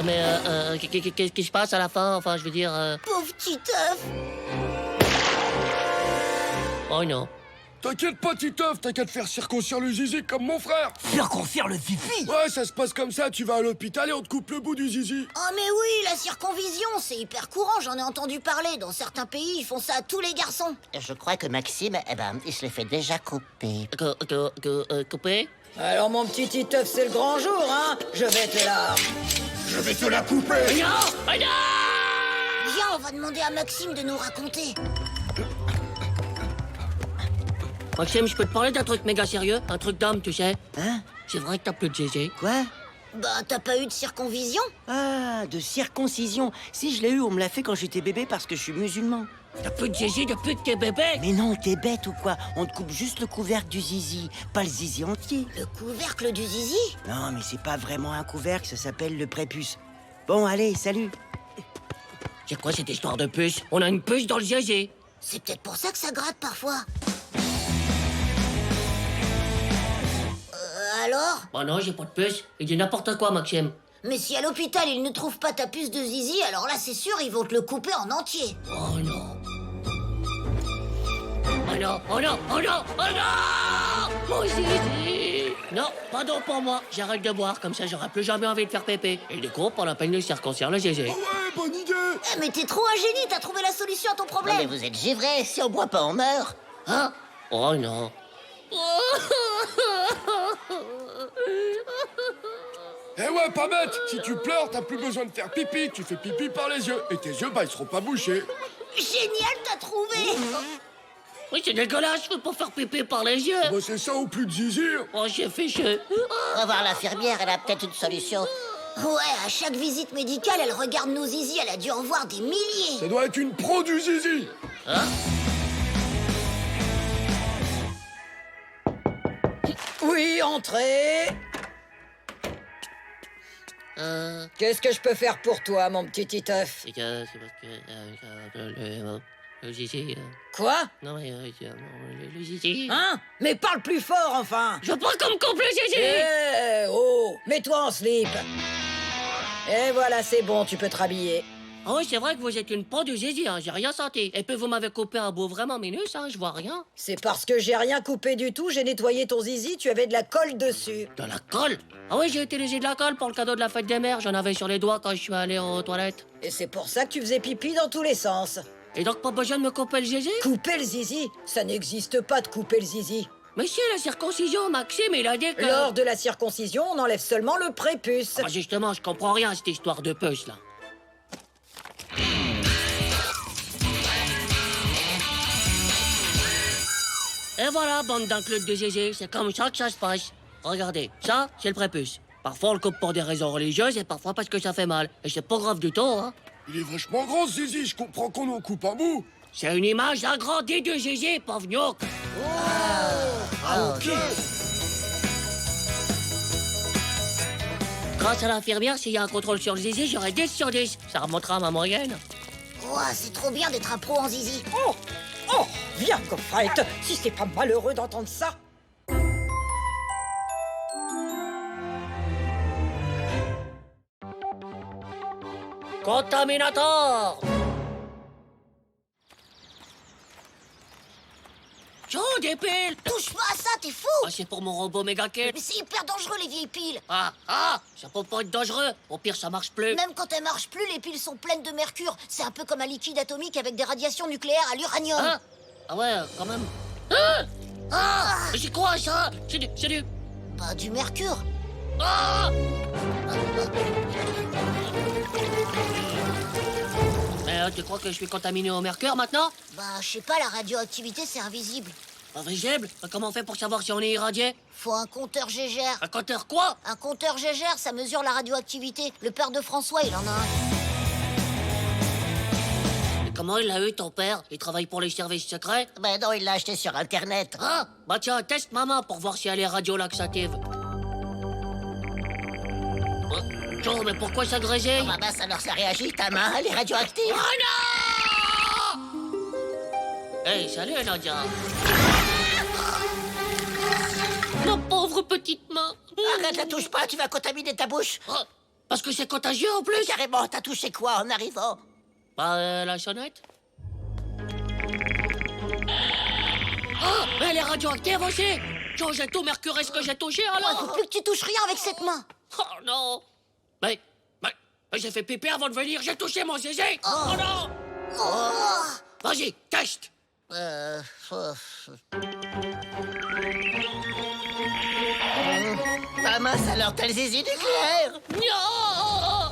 Mais qu'est-ce qui se passe à la fin? Enfin, je veux dire... Pauvre Titeuf! Oh non. T'inquiète pas, Titeuf, t'as qu'à te faire circoncire le zizi comme mon frère. Circoncire le zizi? Ouais, ça se passe comme ça, tu vas à l'hôpital et on te coupe le bout du zizi. Oh mais oui, la circonvision, c'est hyper courant, j'en ai entendu parler. Dans certains pays, ils font ça à tous les garçons. Je crois que Maxime, il se les fait déjà couper. Coupé? Alors, mon petit Titeuf, c'est le grand jour, hein? Je vais te la... Je vais te la couper! Non! Oh non! Viens, on va demander à Maxime de nous raconter. Maxime, je peux te parler d'un truc méga sérieux? Un truc d'homme, tu sais? Hein? C'est vrai que t'as plus de Gégé. Quoi? Bah, t'as pas eu de circonvision? Ah, de circoncision. Si, je l'ai eu, on me l'a fait quand j'étais bébé parce que je suis musulman. T'as plus de Gégé depuis que t'es bébé? Mais non, t'es bête ou quoi? On te coupe juste le couvercle du zizi, pas le zizi entier. Le couvercle du zizi? Non, mais c'est pas vraiment un couvercle, ça s'appelle le prépuce. Bon, allez, salut. C'est quoi cette histoire de puce? On a une puce dans le Gégé. C'est peut-être pour ça que ça gratte parfois. Alors? Bah non, j'ai pas de puce. Il dit n'importe quoi, Maxime. Mais si à l'hôpital ils ne trouvent pas ta puce de zizi, alors là c'est sûr, ils vont te le couper en entier. Oh non. Oh non, oh non, oh non, oh non! Mon zizi! Non, pardon pour moi. J'arrête de boire, comme ça j'aurai plus jamais envie de faire pépé. Et du coup, pas la peine de circoncire le Gégé. Oh ouais, bonne idée! Eh, mais t'es trop un génie, t'as trouvé la solution à ton problème. Non, mais vous êtes givrés, si on boit pas, on meurt. Hein? Oh non. Eh ouais, pas bête. Si tu pleures, t'as plus besoin de faire pipi. Tu fais pipi par les yeux. Et tes yeux, bah, ils seront pas bouchés. Génial, t'as trouvé. Oui, c'est dégueulasse, je peux pas faire pipi par les yeux. Bah, c'est ça ou plus de zizi. Oh, j'ai fichu. On va voir l'infirmière, elle a peut-être une solution. Ouais, à chaque visite médicale, elle regarde nos zizi, elle a dû en voir des milliers. Ça doit être une pro du zizi. Hein? Oui, entrez. Qu'est-ce que je peux faire pour toi, mon petit Titeuf? C'est parce que le zizi. Quoi? Non, mais le zizi. Hein? Mais parle plus fort, enfin. Je prends comme couple le zizi. Oh, mets-toi en slip. Et voilà, c'est bon, tu peux te rhabiller. Ah oui, c'est vrai que vous êtes une pro du zizi, hein, j'ai rien senti. Et puis vous m'avez coupé un bout vraiment minus, hein, je vois rien. C'est parce que j'ai rien coupé du tout, j'ai nettoyé ton zizi, tu avais de la colle dessus. De la colle? Ah oui, j'ai utilisé de la colle pour le cadeau de la fête des mères, j'en avais sur les doigts quand je suis allé aux toilettes. Et c'est pour ça que tu faisais pipi dans tous les sens. Et donc pas besoin de me couper le zizi? Couper le zizi? Ça n'existe pas de couper le zizi. Mais si, la circoncision, Maxime, il a dit que... Lors de la circoncision, on enlève seulement le prépuce. Ah bah justement, je comprends rien à cette histoire de puce, là. Et voilà, bande d'inclus de zizi, c'est comme ça que ça se passe. Regardez, ça, c'est le prépuce. Parfois, on le coupe pour des raisons religieuses et parfois parce que ça fait mal. Et c'est pas grave du tout, hein. Il est vachement grand, ce zizi. Je comprends qu'on en coupe un bout. C'est une image agrandie du zizi, pauvre gnoc. Ah, ok. Grâce à l'infirmière, s'il y a un contrôle sur le zizi, j'aurai 10 sur 10. Ça remontera ma moyenne. Ouah, c'est trop bien d'être un pro en zizi. Oh, viens, Gaufrette, si c'est pas malheureux d'entendre ça. Contaminator! Joe, des piles! Touche pas à ça, t'es fou! Ah, c'est pour mon robot méga kit. Mais c'est hyper dangereux, les vieilles piles. Ah, ça peut pas être dangereux. Au pire, ça marche plus. Même quand elles marchent plus, les piles sont pleines de mercure. C'est un peu comme un liquide atomique avec des radiations nucléaires à l'uranium. Hein? Ah ouais, quand même. Mais c'est quoi, ça? C'est du... Bah, du mercure. Mais tu crois que je suis contaminé au mercure maintenant? Bah, je sais pas, la radioactivité, c'est invisible. Invisible? Comment on fait pour savoir si on est irradié? Faut un compteur Gégère. Un compteur quoi? Un compteur Gégère, ça mesure la radioactivité. Le père de François, il en a un. Et comment il l'a eu, ton père? Il travaille pour les services secrets? Ben non, il l'a acheté sur Internet. Ah, bah tiens, teste maman pour voir si elle est radiolaxative. Joe, mais pourquoi ça grésille? Oh, bah mince, alors ça réagit, ta main, elle est radioactive. Oh non! Hey, salut, Nadia. Ma pauvre petite main. Arrête, la touche pas, tu vas contaminer ta bouche. Oh, parce que c'est contagieux en plus. Carrément, t'as touché quoi en arrivant? Bah, la sonnette. Oh, mais elle est radioactive aussi. Joe, j'ai tout mercure, est-ce que j'ai touché alors? Faut plus que tu touches rien avec cette main. Oh non. Mais j'ai fait pipi avant de venir, j'ai touché mon zizi. Oh non. Vas-y, teste. Bah mince, alors t'as le zizi nucléaire. Non.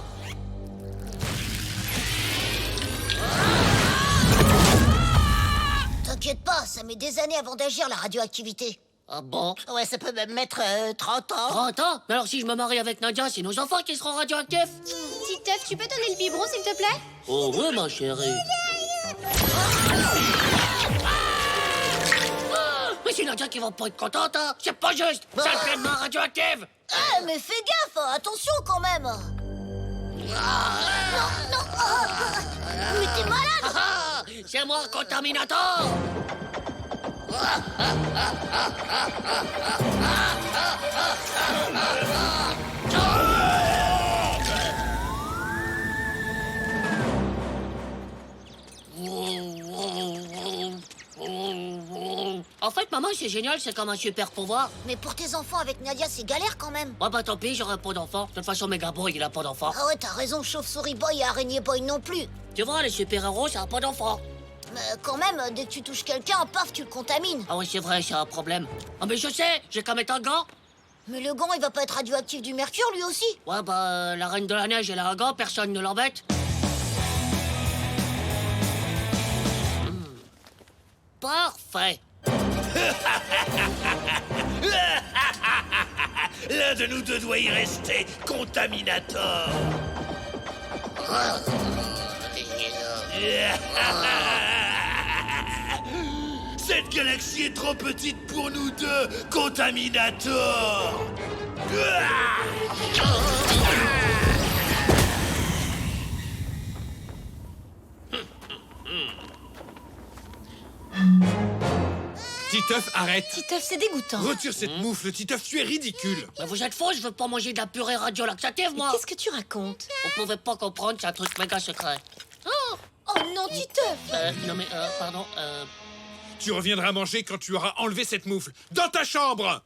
T'inquiète pas, ça met des années avant d'agir, la radioactivité. Ah bon? Ouais, ça peut même mettre 30 ans. 30 ans? Mais alors si je me marie avec Nadia, c'est nos enfants qui seront radioactifs? Titeuf, tu peux donner le biberon, s'il te plaît? Oh oui, ma chérie. Mais c'est Nadia qui va pas être contente, hein? C'est pas juste! C'est pleinement radioactive! Ah, mais fais gaffe, attention quand même. Non. Mais t'es malade. C'est moi, Contaminator! En fait, maman, c'est génial, c'est comme un super pouvoir. Mais pour tes enfants avec Nadia, c'est galère quand même. Ouais, bah tant pis, j'aurai pas d'enfants. De toute façon, Mega Boy, il a pas d'enfants. Ah ouais, t'as raison, Chauve-souris Boy et Araignée Boy non plus. Tu vois, les super-héros, ça a pas d'enfants. Mais quand même, dès que tu touches quelqu'un, paf, tu le contamines. Ah oui, c'est vrai, c'est un problème. Ah mais je sais, j'ai qu'à mettre un gant. Mais le gant, il va pas être radioactif du mercure, lui aussi? Ouais, bah, la Reine de la Neige, elle a un gant, personne ne l'embête. Parfait. L'un de nous deux doit y rester, Contaminator. Cette galaxie est trop petite pour nous deux, Contaminator. Titeuf, arrête. Titeuf, c'est dégoûtant. Retire cette moufle, Titeuf, tu es ridicule. Mais vous êtes faux, je veux pas manger de la purée radiolaxative, moi. Qu'est-ce que tu racontes? Vous pouvez pas comprendre, c'est un truc méga secret. Oh non, Titeuf! Non mais, pardon, Tu reviendras manger quand tu auras enlevé cette moufle. Dans ta chambre.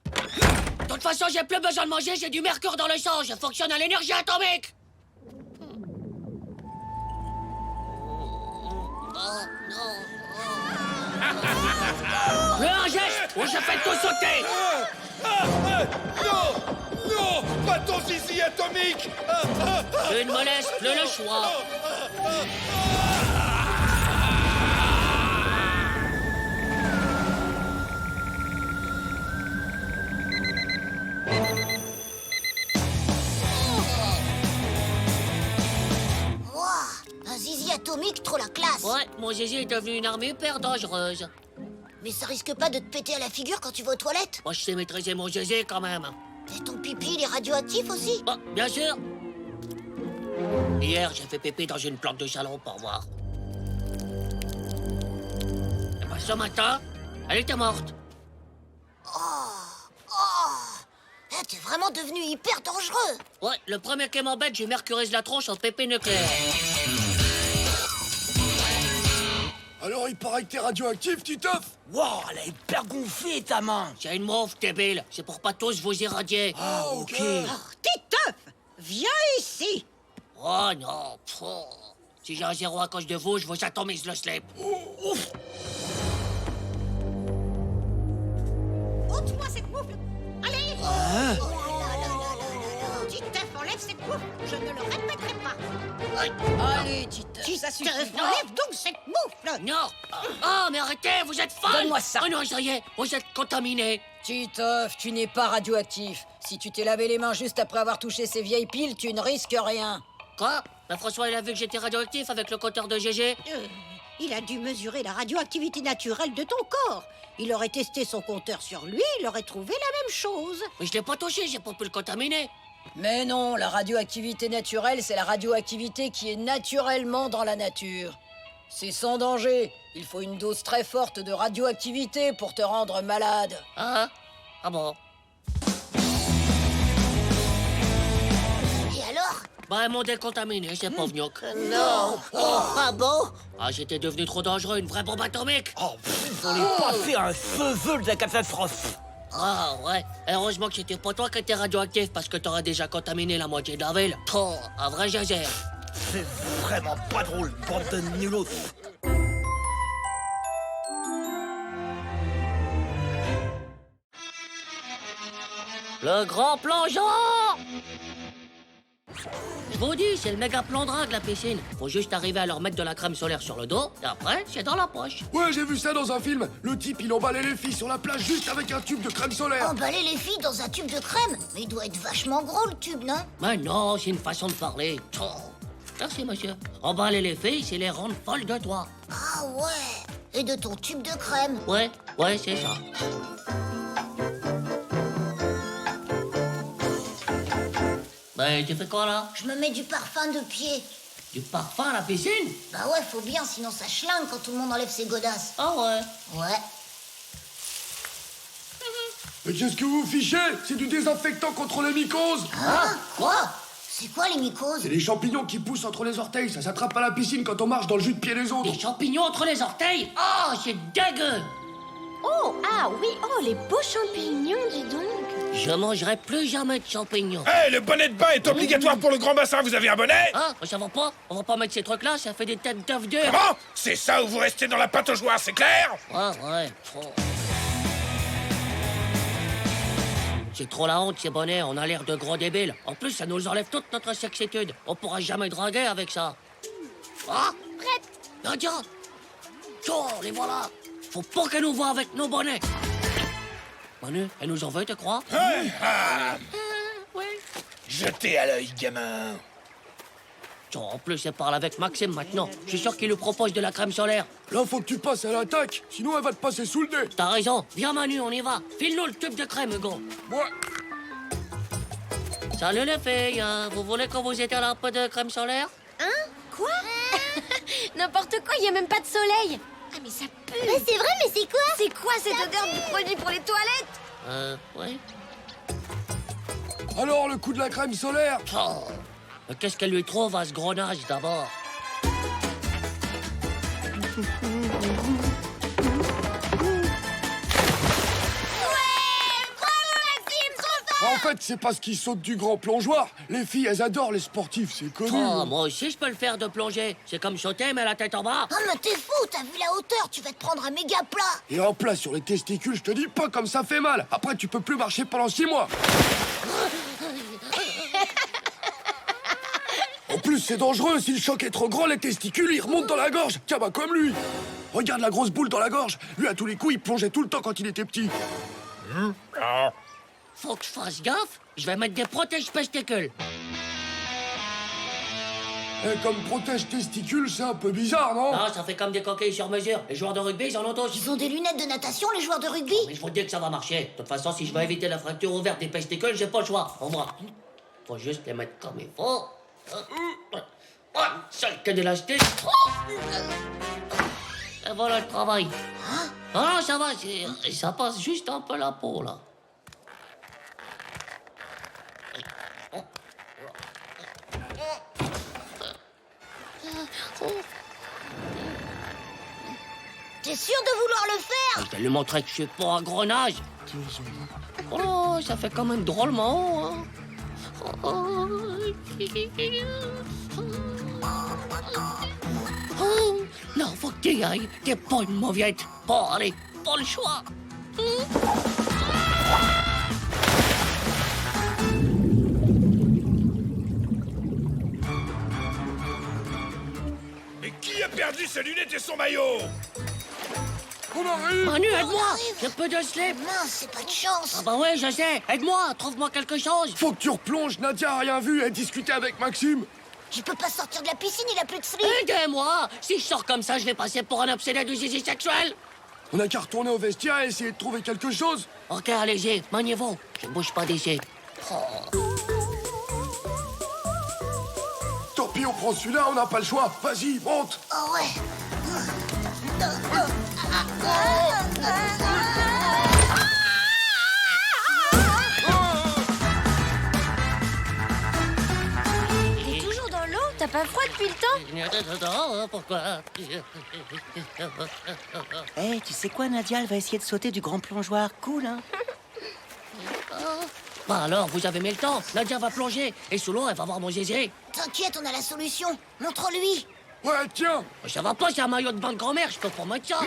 De toute façon, j'ai plus besoin de manger, j'ai du mercure dans le sang, je fonctionne à l'énergie atomique. Oh, non. Un geste ou je fais tout sauter. Non! Non! Pas ton zizi atomique! Tu ne me laisses plus le choix. Un zizi atomique, trop la classe. Ouais, mon zizi est devenu une arme hyper dangereuse. Mais ça risque pas de te péter à la figure quand tu vas aux toilettes? Moi, je sais maîtriser mon zizi quand même. Et ton pipi, il est radioactif aussi? Bah, bien sûr. Hier, j'ai fait pipi dans une plante de salon pour voir. Et bah, ce matin, elle était morte. T'es vraiment devenu hyper dangereux. Ouais, le premier qui m'embête, je mercurise la tronche en pépé nucléaire. Alors il paraît que t'es radioactif, Titeuf? Wow, elle a hyper gonflé ta main. C'est une moufle, débile. C'est pour pas tous vous irradier. Ah, ok. Titeuf, viens ici. Oh non. Pfff. Si j'ai un zéro à cause de vous, je vous atomise le slip. Ouf. Ôte-moi cette moufle. Allez. Titeuf, enlève cette moufle. Je ne le répéterai pas. Allez, Titeuf, ça suffit. Titeuf, enlève donc cette moufle. Non. Oh, mais arrêtez, vous êtes folle. Donne-moi ça. Oh non, ça y est, vous êtes contaminé. Titeuf, tu n'es pas radioactif. Si tu t'es lavé les mains juste après avoir touché ces vieilles piles, tu ne risques rien. Quoi? Ben François, il a vu que j'étais radioactif avec le compteur de GG. Il a dû mesurer la radioactivité naturelle de ton corps. Il aurait testé son compteur sur lui, il aurait trouvé la même chose. Mais je l'ai pas touché, j'ai pas pu le contaminer. Mais non, la radioactivité naturelle, c'est la radioactivité qui est naturellement dans la nature. C'est sans danger. Il faut une dose très forte de radioactivité pour te rendre malade. Ah bon? Et alors? Bah, ils m'ont décontaminé, c'est pas v'gnoc. Non. Ah bon? Ah, j'étais devenu trop dangereux, une vraie bombe atomique. Oh, on n'est pas fait un feu de la catastrophe. Ah ouais, heureusement que c'était pas toi qui étais radioactif parce que t'aurais déjà contaminé la moitié de la ville. Oh, un vrai geyser. C'est vraiment pas drôle, bande de nulos. Le grand plongeon! Je vous dis, c'est le méga plan drague, la piscine. Faut juste arriver à leur mettre de la crème solaire sur le dos, et après, c'est dans la poche. Ouais, j'ai vu ça dans un film. Le type, il emballait les filles sur la plage juste avec un tube de crème solaire. Emballer les filles dans un tube de crème? Mais il doit être vachement gros, le tube, non? Mais non, c'est une façon de parler. Oh. Merci, monsieur. Emballer les filles, c'est les rendre folles de toi. Ah ouais. Et de ton tube de crème? Ouais, c'est ça. Ben, tu fais quoi, là? Je me mets du parfum de pied. Du parfum à la piscine? Bah ouais, faut bien, sinon ça chlingue quand tout le monde enlève ses godasses. Ah ouais? Ouais. Mais qu'est-ce que vous fichez? C'est du désinfectant contre les mycoses. Hein? Quoi? C'est quoi les mycoses? C'est les champignons qui poussent entre les orteils. Ça s'attrape à la piscine quand on marche dans le jus de pied des autres. Des champignons entre les orteils? Oh, c'est dégueu! Oh, ah oui, oh, les beaux champignons, dis donc. Je mangerai plus jamais de champignons. Hé, le bonnet de bain est obligatoire pour le grand bassin, vous avez un bonnet? Ah, ça va pas? On va pas mettre ces trucs-là, ça fait des têtes d'œufs durs. Comment? C'est ça où vous restez dans la pataugeoire, c'est clair? Ouais. Oh. C'est trop la honte, ces bonnets, on a l'air de gros débiles. En plus, ça nous enlève toute notre sexitude. On pourra jamais draguer avec ça. Ah, Prête. Nadia! Oh, les voilà! Faut pas qu'elle nous voie avec nos bonnets! Manu, elle nous en veut, tu crois? Ouais. Jetez à l'œil, gamin. Oh, en plus, elle parle avec Maxime maintenant. Je suis sûr qu'il lui propose de la crème solaire. Là, faut que tu passes à l'attaque, sinon elle va te passer sous le nez. T'as raison. Viens, Manu, on y va. File-nous le tube de crème, Hugo. Ouais. Salut les filles. Vous voulez qu'on vous étale un peu de crème solaire? Hein? Quoi? N'importe quoi, il y a même pas de soleil. Ah, mais ça pue. Mais c'est vrai, mais c'est quoi? C'est quoi cette odeur de produit pour les toilettes? Ouais. Alors, le coup de la crème solaire? Oh. Mais qu'est-ce qu'elle lui trouve à ce grenage, d'abord? En fait, c'est parce qu'ils sautent du grand plongeoir. Les filles, elles adorent les sportifs, c'est connu. Oh, moi aussi, je peux le faire de plonger. C'est comme sauter, mais la tête en bas. Oh, mais t'es fou, t'as vu la hauteur, tu vas te prendre un méga plat. Et en place sur les testicules, je te dis pas comme ça fait mal. Après, tu peux plus marcher pendant 6 mois. En plus, c'est dangereux. Si le choc est trop grand, les testicules, ils remontent dans la gorge. Tiens, bah comme lui. Regarde la grosse boule dans la gorge. Lui, à tous les coups, il plongeait tout le temps quand il était petit. Faut que je fasse gaffe. Je vais mettre des protèges testicules. Et comme protège testicules, c'est un peu bizarre, non? Non, ça fait comme des coquilles sur mesure. Les joueurs de rugby, ils en ont tous. Ils ont des lunettes de natation, les joueurs de rugby. Mais je vous dis que ça va marcher. De toute façon, si je veux éviter la fracture ouverte des testicules, j'ai pas le choix. Au revoir. Faut juste les mettre comme il faut. Seul que d'élastique. Et voilà le travail. Ah non, ça va, ça passe juste un peu la peau, là. T'es sûr de vouloir le faire? Je vais lui montrer que je suis pas un grenage. Oh, ça fait quand même drôlement, hein. Oh, non, faut que tu y ailles. T'es pas une mauviette. Bon, allez, pas le choix. Mais qui a perdu ses lunettes et son maillot? On arrive! Manu, aide-moi. J'ai peu de slip. Mince, c'est pas de chance. Ah bah ouais, je sais. Aide-moi, trouve-moi quelque chose. Faut que tu replonges, Nadia a rien vu, elle discutait avec Maxime. Je peux pas sortir de la piscine, il a plus de slip. Aidez-moi. Si je sors comme ça, je vais passer pour un obsédé du zizi sexuel. On a qu'à retourner au vestiaire et essayer de trouver quelque chose. Ok, allez-y, maniez-vous. Je bouge pas d'ici. Tant pis, on prend celui-là, on n'a pas le choix. Vas-y, monte. Oh ouais. T'es toujours dans l'eau? T'as pas froid depuis le temps? Pourquoi? Eh, tu sais quoi, Nadia? Elle va essayer de sauter du grand plongeoir. Cool, hein? Bah alors, vous avez mis le temps. Nadia va plonger. Et sous l'eau, elle va voir mon zizi. T'inquiète, on a la solution. Montre-lui. Ouais, tiens. Ça va pas, c'est un maillot de bain de grand-mère. Je peux pas mettre ça. Là!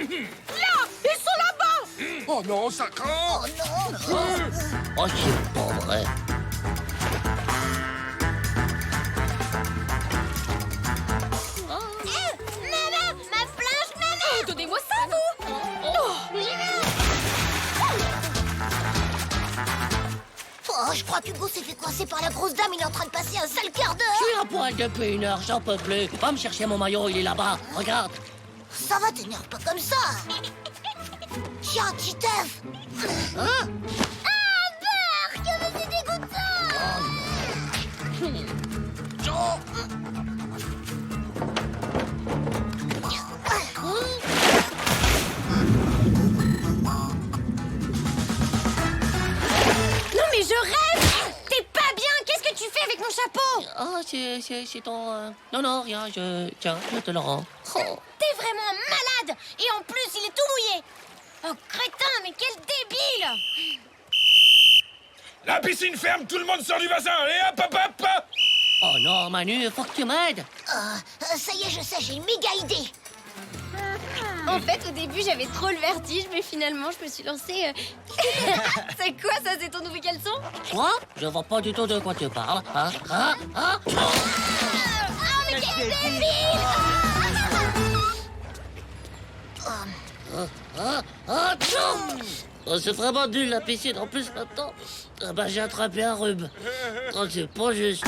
Ils sont là-bas! Oh non, ça craint. Oh non. Oh, c'est pas vrai. Maman! Ma planche, maman! Donnez-moi ça, vous! Oh, je crois qu'Hugo s'est fait coincer par la grosse dame. Il est en train de passer un sale quart Je d'heure. suis à poil depuis 1 heure, j'en peux plus. Va me chercher mon maillot, il est là-bas. Regarde. Ça va, t'énerve pas comme ça. Tiens, Titeuf. Hein? Ah, barque! Mais c'est dégoûtant! Non, mais je rêve! T'es pas bien! Qu'est-ce que tu fais avec mon chapeau? Ah, c'est ton... Non, rien, Tiens, je te le rends. Oh. T'es vraiment malade! Et en plus, il est tout mouillé! Oh, crétin, mais quel débile! La piscine ferme, tout le monde sort du bassin. Allez, hop, hop, hop. Oh non, Manu, faut que tu m'aides. Ça y est, je sais, j'ai une méga idée. Oh En fait, au début, j'avais trop le vertige, mais finalement, je me suis lancée... C'est quoi ça? C'est ton nouveau caleçon? Quoi? Je vois pas du tout de quoi tu parles. Ah, mais quel débile! Oh, c'est vraiment nul la piscine. En plus, maintenant, j'ai attrapé un rhume. Oh, c'est pas juste.